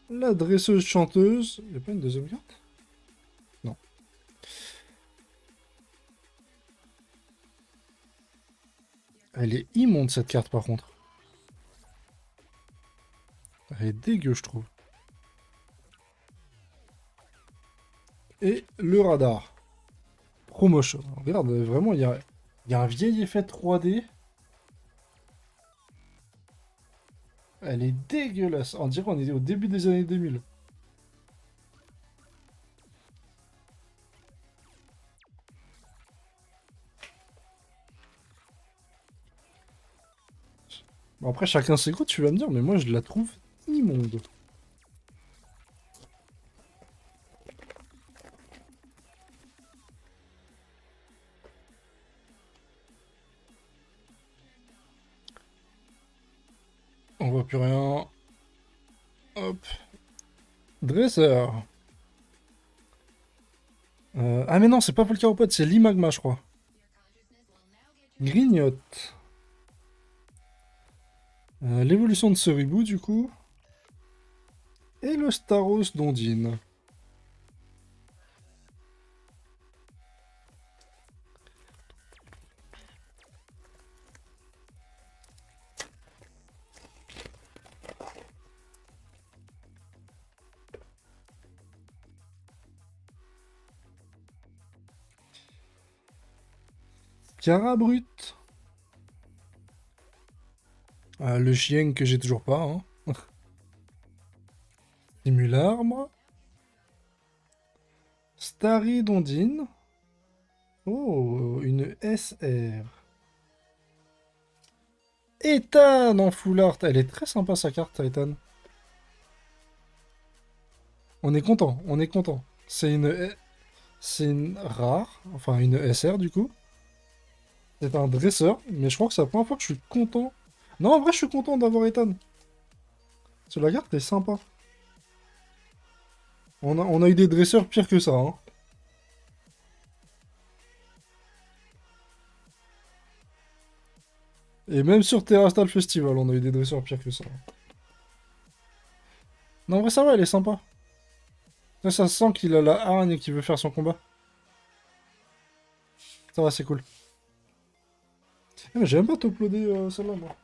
La dresseuse chanteuse. Il n'y a pas une deuxième carte? Non. Elle est immonde, cette carte, par contre. Elle est dégueu, je trouve. Et le radar. Promotion. Regarde, vraiment, il y a un vieil effet 3D. Elle est dégueulasse. On dirait qu'on est au début des années 2000. Bon, après, chacun ses goûts, tu vas me dire, mais moi, je la trouve immonde. On voit plus rien. Hop. Dresseur. Ah mais non, c'est pas Volcaropod, c'est l'Imagma, je crois. Grignotte. L'évolution de Ceribou, du coup. Et le Staros d'Ondine. Carabrut. Le chien que j'ai toujours pas. Hein. Simularbre. Staridondine. Oh, une SR. Ethan en full art. Elle est très sympa sa carte, Ethan. On est content, on est content. C'est une rare, enfin une SR du coup. C'est un dresseur, mais je crois que c'est la première fois que je suis content. Non, en vrai, je suis content d'avoir Ethan. Parce que la carte est sympa. On a eu des dresseurs pires que ça, hein. Et même sur Terrastal Festival, on a eu des dresseurs pires que ça. Non, en vrai, ça va, elle est sympa. Là, ça sent qu'il a la hargne et qu'il veut faire son combat. Ça va, c'est cool. Mais j'ai même pas uploadé celle-là, moi.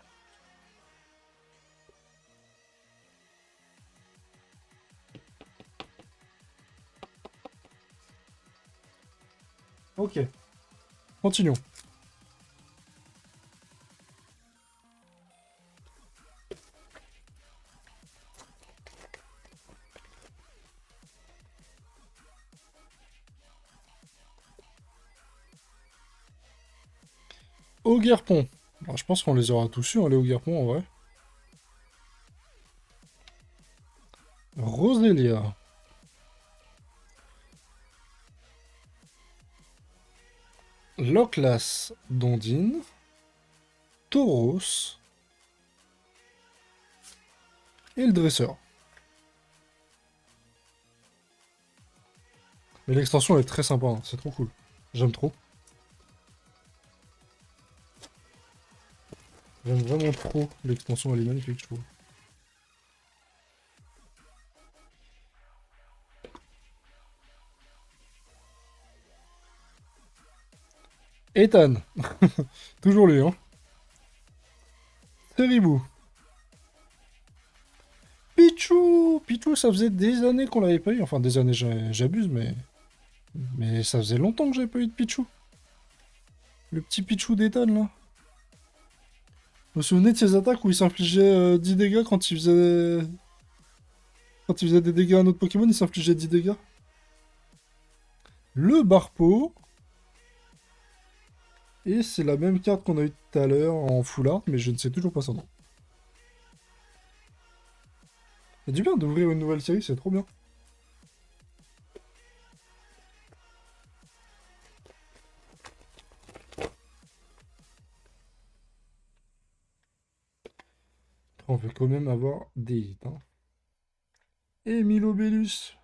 Ok, continuons. Ogerpon. Alors, je pense qu'on les aura tous eu, hein, les Ogerpon, en vrai. Roselia. Loclas Dondine. Tauros. Et le dresseur. Mais l'extension est très sympa, hein, c'est trop cool. J'aime trop. J'aime vraiment trop l'extension, elle est magnifique, je trouve. Ethan. Toujours lui, hein. Terribou. Pichou. Pichou, ça faisait des années qu'on l'avait pas eu. Enfin, des années, j'abuse, mais... Mais ça faisait longtemps que j'avais pas eu de Pichou. Le petit Pichou d'Ethan, là. Vous vous souvenez de ces attaques où il s'infligeait 10 dégâts quand il faisait... Quand il faisait des dégâts à un autre Pokémon, il s'infligeait 10 dégâts. Le Barpo. Et c'est la même carte qu'on a eu tout à l'heure en full art, mais je ne sais toujours pas son nom. C'est du bien d'ouvrir une nouvelle série, c'est trop bien. On veut quand même avoir des hits. Hein. Et Milobellus.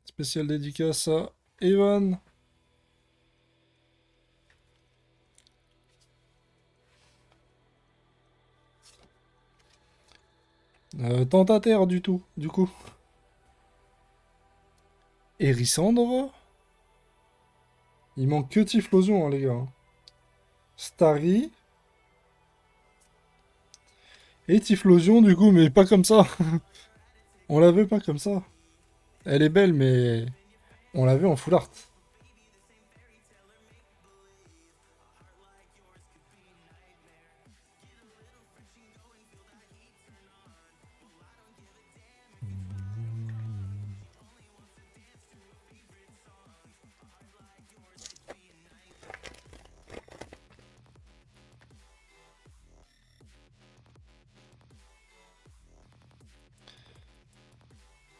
Spécial dédicace à Evan. Tentataire du tout, du coup. Hérissandre. Il manque que Typhlosion, hein, les gars. Starry. Et Typhlosion, du coup, mais pas comme ça. On l'avait pas comme ça. Elle est belle, mais on l'avait en full art.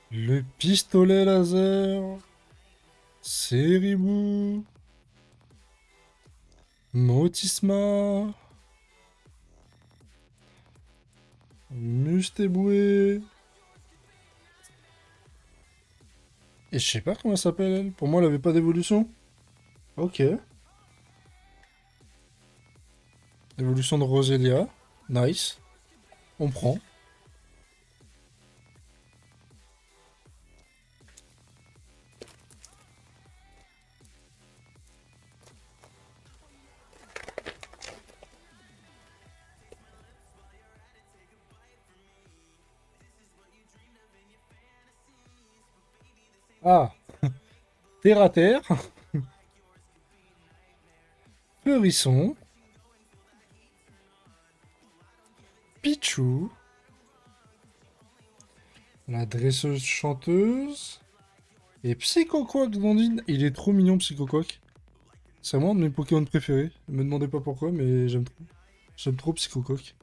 Le pistolet laser. Seribou. Motisma. Mustéboué. Et je sais pas comment elle s'appelle, elle. Pour moi, elle avait pas d'évolution. Ok. Évolution de Roselia. Nice. On prend. Ah. Terre à terre. Fleurissant. Pichou. La dresseuse chanteuse. Et Psychoquack Dandine. Il est trop mignon, Psychoquack. C'est vraiment un de mes Pokémon préférés. Ne me demandez pas pourquoi, mais j'aime trop. J'aime trop Psychoquack.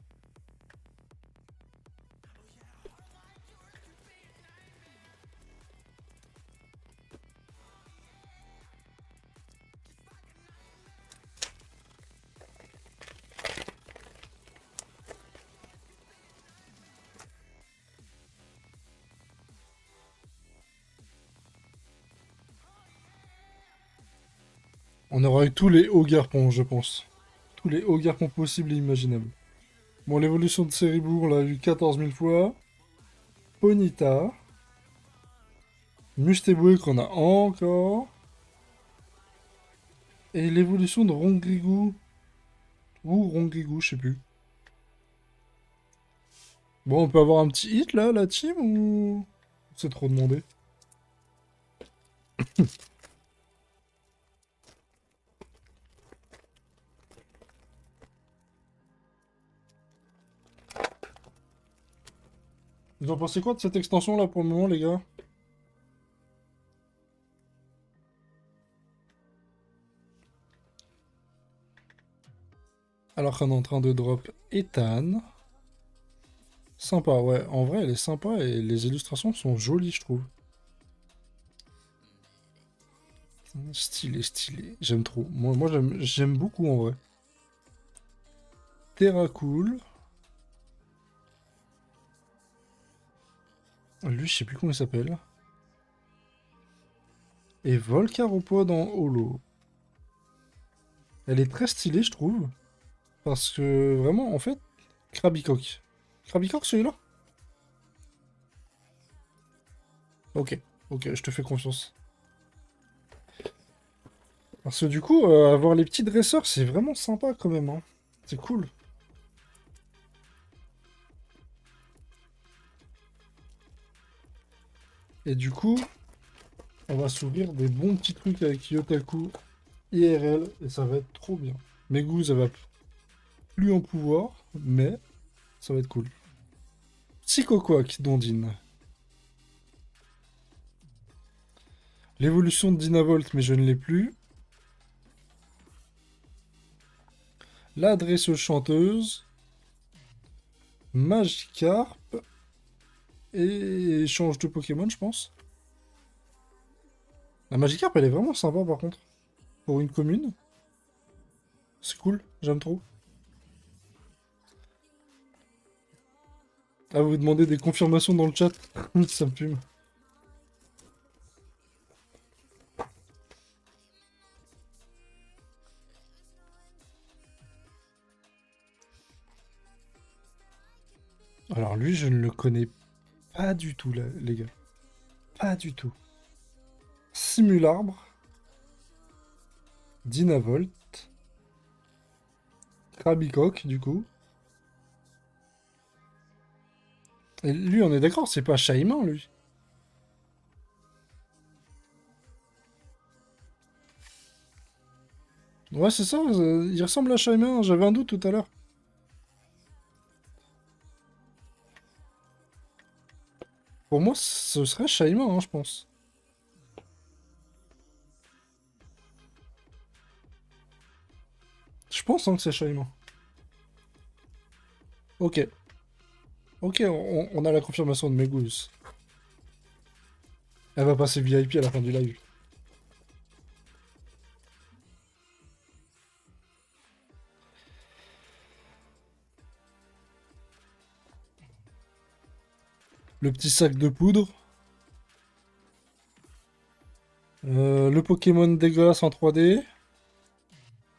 On aura eu tous les hauts garpons, je pense. Tous les hauts garpons possibles et imaginables. Bon, l'évolution de Ceribou, on l'a vu 14 000 fois. Ponyta. Mustéboué qu'on a encore. Et l'évolution de Rongrigou. Ou Rongrigou, je sais plus. Bon, on peut avoir un petit hit là, la team, ou... C'est trop demandé. Vous en pensez quoi de cette extension là pour le moment, les gars? Alors qu'on est en train de drop Ethan. Sympa, ouais. En vrai, elle est sympa et les illustrations sont jolies, je trouve. Stylé, stylé. J'aime trop. Moi j'aime beaucoup en vrai. Terra Cool. Lui, je sais plus comment il s'appelle. Et Volcaropod en holo. Elle est très stylée, je trouve. Parce que vraiment, en fait, Krabicock. Krabicock, celui-là? Ok, ok, je te fais confiance. Parce que du coup, avoir les petits dresseurs, c'est vraiment sympa quand même, hein. C'est cool. Et du coup, on va s'ouvrir des bons petits trucs avec Yotaku IRL, et ça va être trop bien. Megu, ça va plus en pouvoir, mais ça va être cool. Psychoquack, Dondine. L'évolution de Dynavolt, mais je ne l'ai plus. La dresseuse chanteuse. Magikarp. Et échange de Pokémon, je pense. La Magikarp, elle est vraiment sympa par contre. Pour une commune. C'est cool, j'aime trop. Ah, vous demandez des confirmations dans le chat. Ça me fume. Alors lui, je ne le connais pas du tout, là, les gars. Pas du tout. Simularbre. Dynavolt. Krabicock, du coup. Et lui, on est d'accord, c'est pas Shaymin, lui. Ouais, c'est ça, il ressemble à Shaymin, j'avais un doute tout à l'heure. Pour moi, ce serait Shaymin, hein, je pense. Je pense hein, que c'est Shaymin. Ok. Ok, on a la confirmation de Megouze. Elle va passer VIP à la fin du live. Le petit sac de poudre. Le Pokémon dégueulasse en 3D.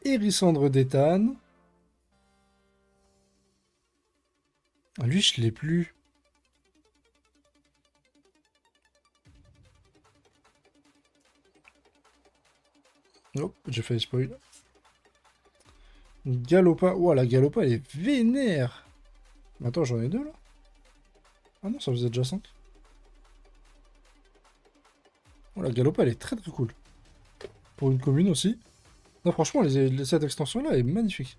Hérissandre d'Ethan. Lui, je l'ai plus. Oh, j'ai failli spoil. Galopa. Ouah, la Galopa, elle est vénère. Attends, j'en ai deux là. Ah non, ça faisait déjà 5. Oh, la Galopa, elle est très très cool. Pour une commune aussi. Non, franchement, cette extension-là est magnifique.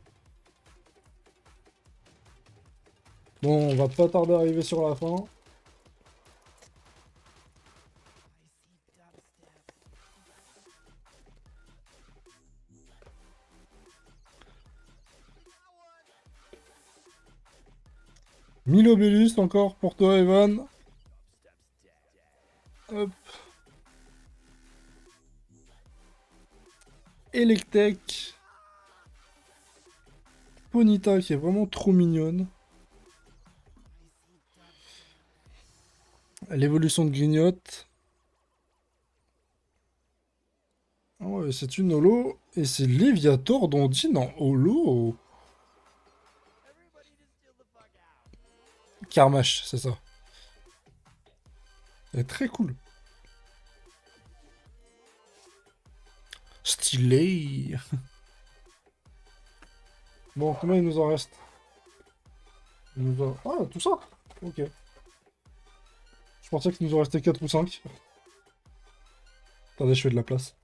Bon, on va pas tarder à arriver sur la fin. Milobélus encore pour toi, Evan. Hop. Electek. Ponyta qui est vraiment trop mignonne. L'évolution de Grignotte. Ah ouais, c'est une holo. Et c'est Léviator d'Ondine en holo. Karmash, c'est ça. Elle est très cool. Stylé. Bon, combien il nous en reste? Ah, tout ça? Ok. Je pensais qu'il nous en restait 4 ou 5. Attendez, je fais de la place.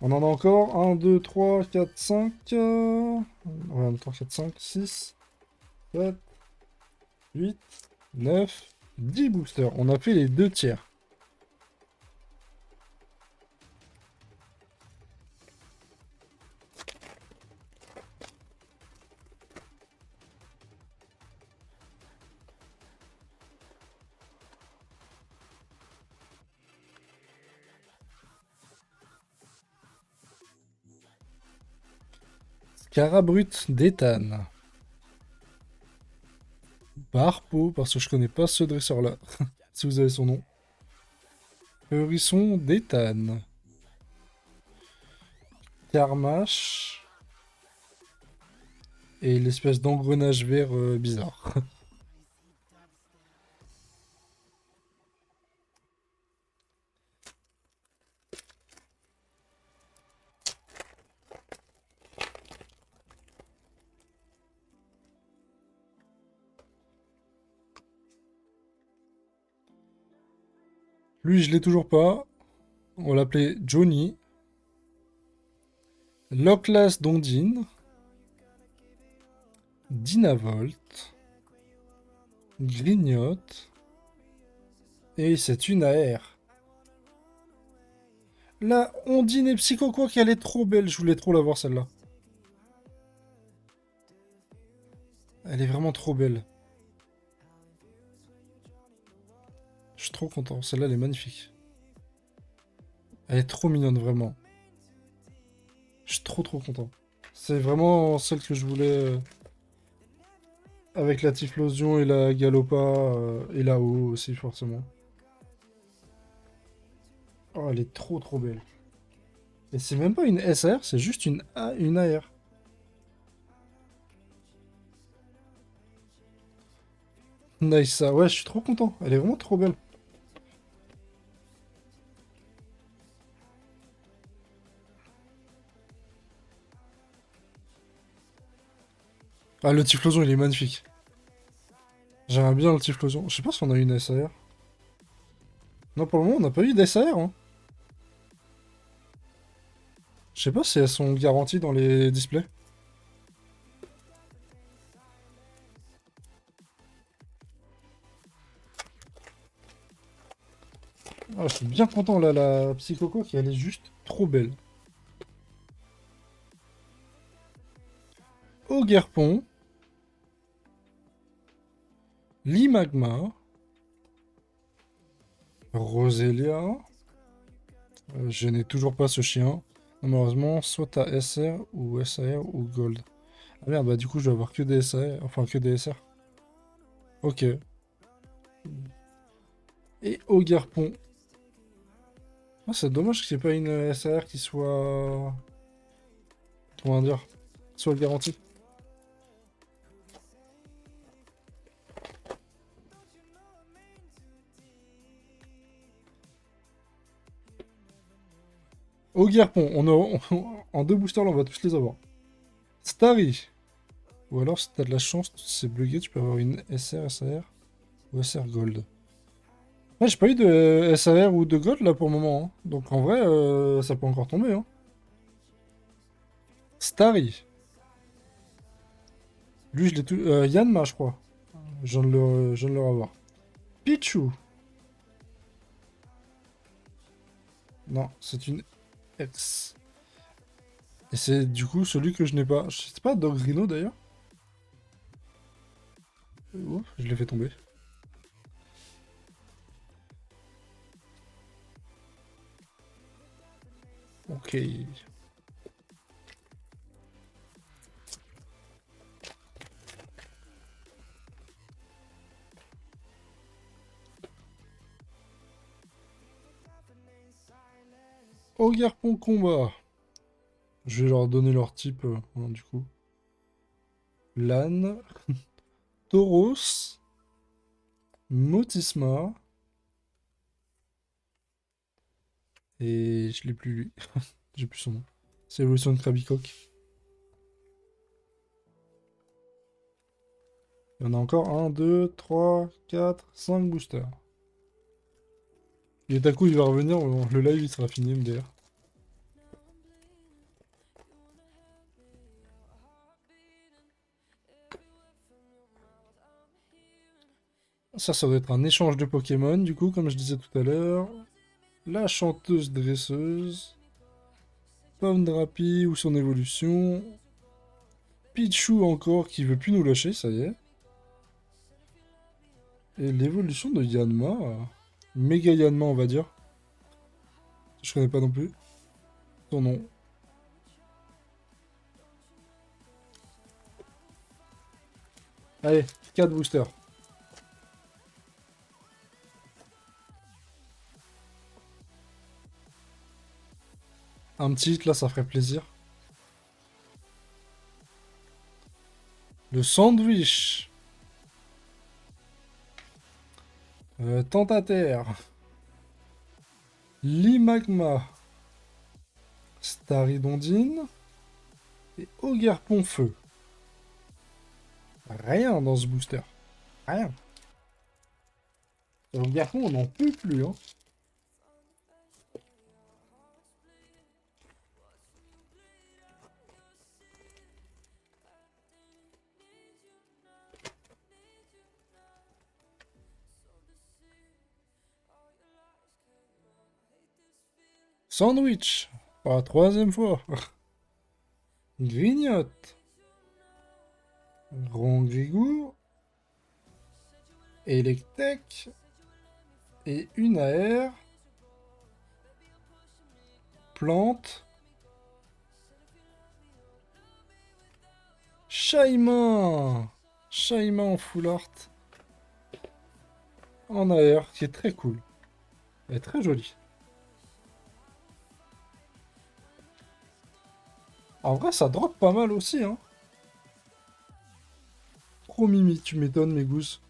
On en a encore 1, 2, 3, 4, 5. Ouais, 3, 4, 5, 6, 7, 8, 9, 10 boosters. On a fait les 2 tiers. Carabrut d'éthane. Barpo, parce que je connais pas ce dresseur-là. Si vous avez son nom. Hérisson d'éthane. Karmash. Et l'espèce d'engrenage vert bizarre. Lui, je l'ai toujours pas. On l'appelait Johnny. Loclas d'Ondine. Dynavolt. Grignotte. Et c'est une AR. La Ondine et Psychoquack, elle est trop belle. Je voulais trop la voir celle-là. Elle est vraiment trop belle. Je suis trop content. Celle-là, elle est magnifique. Elle est trop mignonne, vraiment. Je suis trop content. C'est vraiment celle que je voulais. Avec la Typhlosion et la Galopa. Et la O aussi, forcément. Oh, elle est trop belle. Et c'est même pas une SR, c'est juste une AR. Nice, ça. Ouais, je suis trop content. Elle est vraiment trop belle. Ah, le Typhlosion, il est magnifique. J'aimerais bien le Typhlosion. Je sais pas si on a eu une SAR. Non, pour le moment, on n'a pas eu d'SAR. Hein. Je sais pas si elles sont garanties dans les displays. Ah, je suis bien content, là, la Psychoco, qui elle est juste trop belle. Ogerpon. Limagma. Roselia. Je n'ai toujours pas ce chien. Malheureusement, soit t'as SR ou SAR ou Gold. Ah merde, bah du coup je dois avoir que des SAR, enfin que des SR. Ok. Et Ogerpon. Ah, c'est dommage que c'est pas une SAR qui soit... Comment dire? Soit garantie. Ogerpon, en 2 boosters là on va tous les avoir. Starry. Ou alors si t'as de la chance, c'est bugué, tu peux avoir une SR, SAR ou SR Gold. Ouais, j'ai pas eu de SAR ou de Gold là pour le moment. Hein. Donc en vrai, ça peut encore tomber. Hein. Starry. Lui, je l'ai tout... Yanma, je crois. Je viens de le revoir. Pichu. Non, c'est une X. Et c'est du coup celui que je n'ai pas. C'est pas Dogrino d'ailleurs. Ouf, je l'ai fait tomber. Ok. Au Garpon combat. Je vais leur donner leur type, hein, du coup. Lan. Tauros. Motisma. Et je l'ai plus lui. J'ai plus son nom. C'est l'évolution de Krabicock. Il y en a encore 1, 2, 3, 4, 5 boosters. Et d'un coup, il va revenir, le live il sera fini, MDR. Ça doit être un échange de Pokémon, du coup, comme je disais tout à l'heure. La chanteuse dresseuse. Pomme Drapi ou son évolution. Pichu encore qui veut plus nous lâcher, ça y est. Et l'évolution de Yanma. Méga Yanma, on va dire. Je connais pas non plus son nom. Allez, 4 boosters. Un petit hit, là, ça ferait plaisir. Le sandwich. Tentataire. Limagma. Staridondine. Et Ogerpon Feu. Rien dans ce booster. Rien. Ogerpon, on n'en peut plus, hein. Sandwich. Pour la troisième fois. Grignote. Rongrigou. Electek. Et une AR. Plante. Shaymin. Shaymin en full art. En AR, qui est très cool. Elle est très jolie. En vrai, ça drop pas mal aussi, hein. Trop mimi, tu m'étonnes, mes gousses.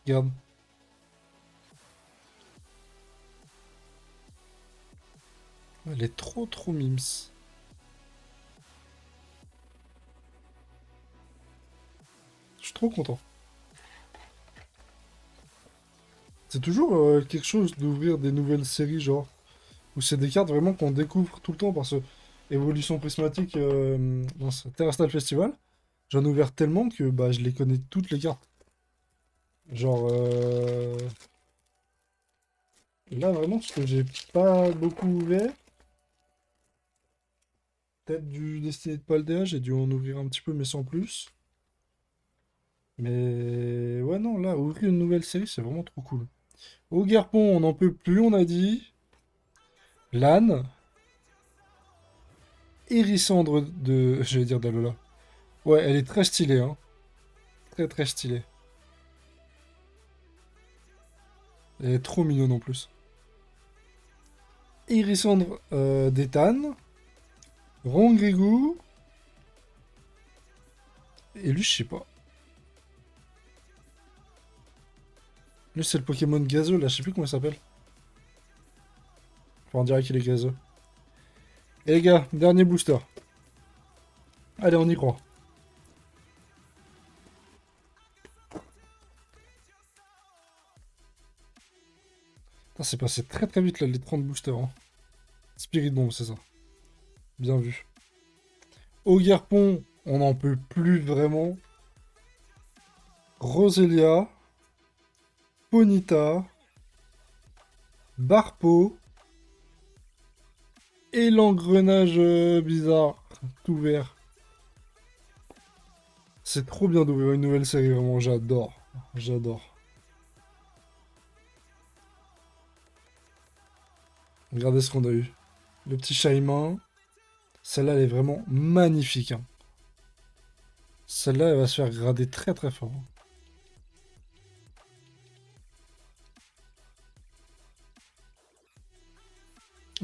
Regarde. Elle est trop mims. Je suis trop content. C'est toujours quelque chose d'ouvrir des nouvelles séries, genre. Où c'est des cartes vraiment qu'on découvre tout le temps parce que Évolution Prismatique dans ce Terrestrial Festival, j'en ai ouvert tellement que bah, je les connais toutes les cartes. Genre, là vraiment, ce que j'ai pas beaucoup ouvert, peut-être du Destiné de Paldea, j'ai dû en ouvrir un petit peu, mais sans plus. Mais ouais, non, là, ouvrir une nouvelle série, c'est vraiment trop cool. Au Garpon, on n'en peut plus, on a dit. Lan, Hérissandre de... J'allais dire d'Alola. Ouais, elle est très stylée, hein. Très stylée. Elle est trop mignonne en plus. Hérissandre d'Ethan. Rongrigou. Et lui, je sais pas. Lui, c'est le Pokémon gazeux, là, je sais plus comment il s'appelle. Enfin, on dirait qu'il est gazeux. Et les gars, dernier booster. Allez, on y croit. C'est passé très vite là, les 30 boosters. Hein. Spirit Bomb, c'est ça. Bien vu. Ogerpon, on n'en peut plus vraiment. Roselia, Ponita, Barpo et l'engrenage bizarre, tout vert. C'est trop bien d'ouvrir une nouvelle série, vraiment, j'adore. J'adore. Regardez ce qu'on a eu. Le petit Shaimin. Celle-là, elle est vraiment magnifique, hein. Celle-là, elle va se faire grader très très fort.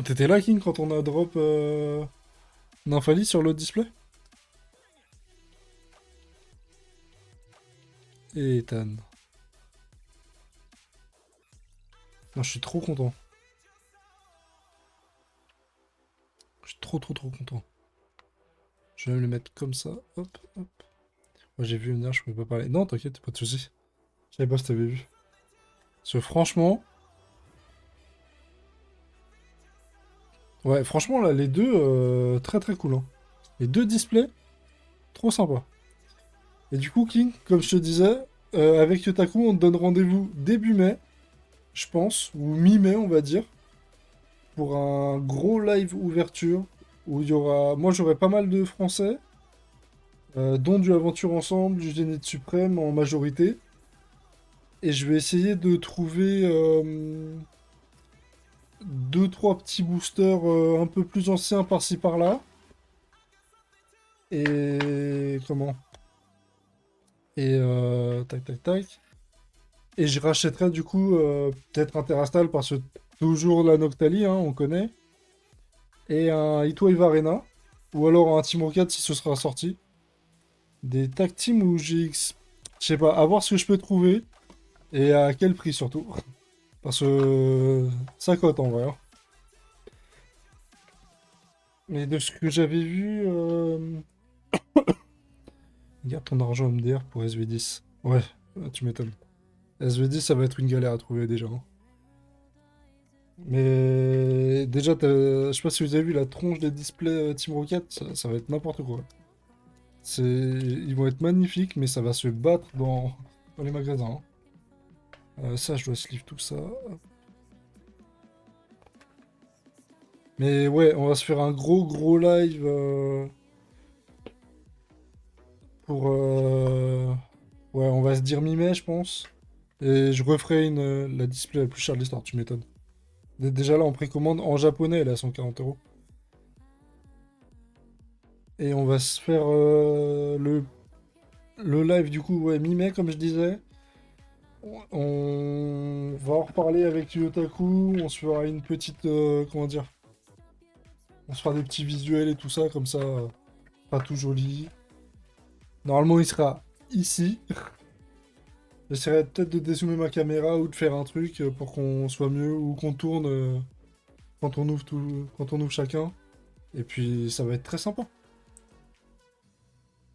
T'étais là, King, quand on a drop Nymphalie sur l'autre display? Et Ethan. Non, je suis trop content. Je suis trop content. Je vais même le mettre comme ça. Hop, hop. Moi, j'ai vu venir, je pouvais pas parler. Non, t'inquiète, pas de soucis. Je savais pas si t'avais vu. Parce que franchement... Ouais, franchement, là, les deux, très très cool, hein. Les deux displays, trop sympa. Et du coup, King, comme je te disais, avec Yotaku, on te donne rendez-vous début mai, je pense, ou mi-mai, on va dire, pour un gros live ouverture, où il y aura... Moi, j'aurai pas mal de Français, dont du Aventure Ensemble, du Zénith Suprême en majorité. Et je vais essayer de trouver deux, trois petits boosters un peu plus anciens par-ci par-là. Et comment? Et tac tac tac. Et je rachèterai du coup peut-être un Terrastal parce que toujours la Noctali, hein, on connaît. Et un Heatwave Arena. Ou alors un Team Rocket si ce sera sorti. Des tag team ou GX. Je sais pas, à voir ce que je peux trouver. Et à quel prix surtout. Parce que ça cote en vrai, hein. Mais de ce que j'avais vu, garde ton argent MDR pour SV10. Ouais, tu m'étonnes. SV10, ça va être une galère à trouver déjà, hein. Mais déjà, je sais pas si vous avez vu la tronche des displays Team Rocket, ça va être n'importe quoi. Ils vont être magnifiques, mais ça va se battre dans les magasins, hein. Ça, je dois sleeve tout ça. Mais ouais, on va se faire un gros live pour... Ouais, on va se dire mi-mai, je pense. Et je referai la display la plus chère de l'histoire, tu m'étonnes. Déjà là, en précommande, en japonais, elle est à 140 €. Et on va se faire le live du coup, ouais, mi-mai, comme je disais. On va en reparler avec Yotaku. On se fera une petite. Comment dire? On se fera des petits visuels et tout ça, comme ça, pas tout joli. Normalement, il sera ici. J'essaierai peut-être de dézoomer ma caméra ou de faire un truc pour qu'on soit mieux ou qu'on tourne quand on ouvre chacun. Et puis, ça va être très sympa.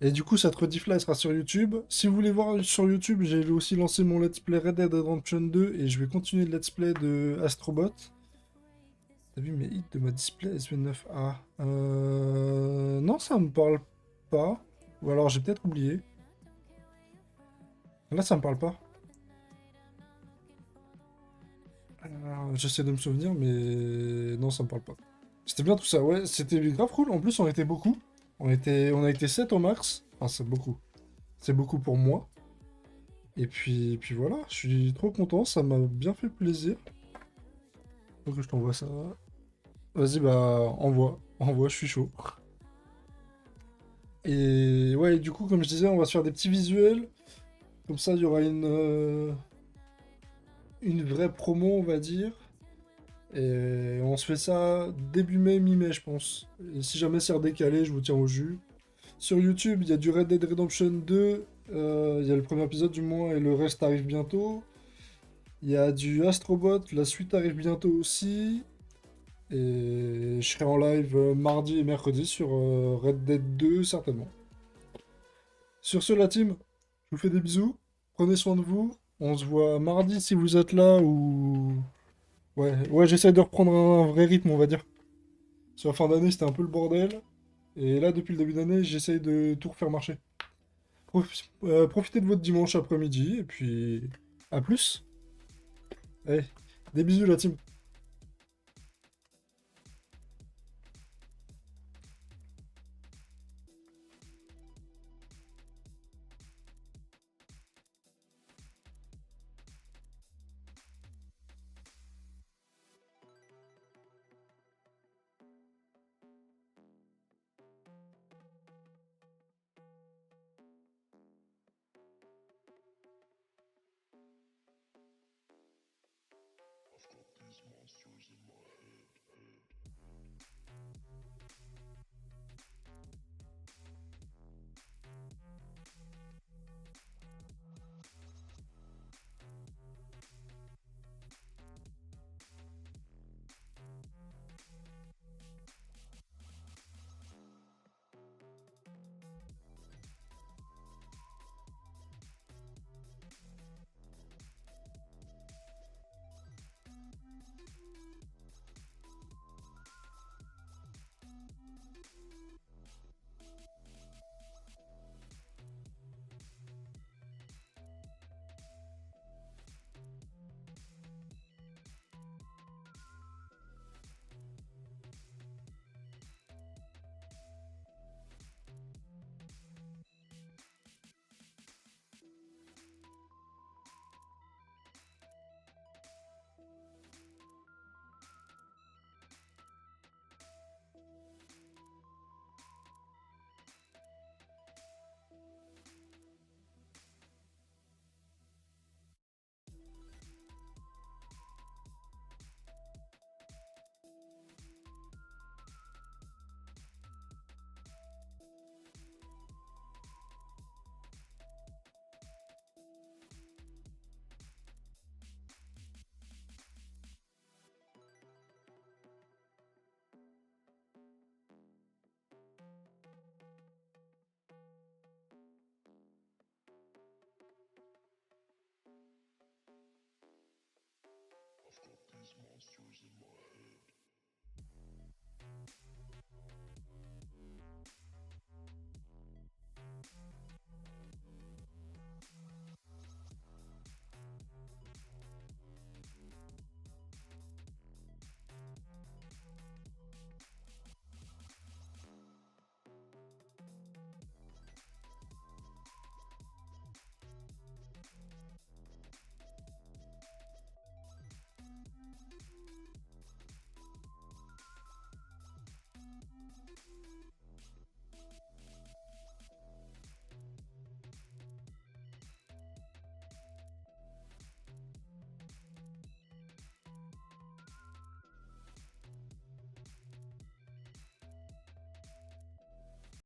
Et du coup, cette rediff là, elle sera sur YouTube. Si vous voulez voir sur YouTube, j'ai aussi lancé mon let's play Red Dead Redemption 2 et je vais continuer le let's play de Astrobot. T'as vu mes hits de ma display SV9A? Non, ça me parle pas. Ou alors j'ai peut-être oublié. Là, ça me parle pas. J'essaie de me souvenir, mais non, ça me parle pas. C'était bien tout ça, ouais, c'était grave cool. En plus, on était beaucoup. On a été 7 au max. Enfin, c'est beaucoup. C'est beaucoup pour moi. Et puis voilà, je suis trop content, ça m'a bien fait plaisir. Donc je t'envoie ça. Vas-y, bah, envoie, je suis chaud. Et ouais, du coup, comme je disais, on va se faire des petits visuels. Comme ça, il y aura une vraie promo, on va dire. Et on se fait ça début mai, mi-mai, je pense. Et si jamais c'est redécalé, je vous tiens au jus. Sur YouTube, il y a du Red Dead Redemption 2. Il y a le premier épisode du moins et le reste arrive bientôt. Il y a du Astrobot, la suite arrive bientôt aussi. Et je serai en live mardi et mercredi sur Red Dead 2, certainement. Sur ce, la team, je vous fais des bisous. Prenez soin de vous. On se voit mardi si vous êtes là ou... Ouais, j'essaie de reprendre un vrai rythme, on va dire. Sur la fin d'année, c'était un peu le bordel. Et là, depuis le début d'année, j'essaye de tout refaire marcher. Profitez de votre dimanche après-midi, et puis à plus. Allez, des bisous la team.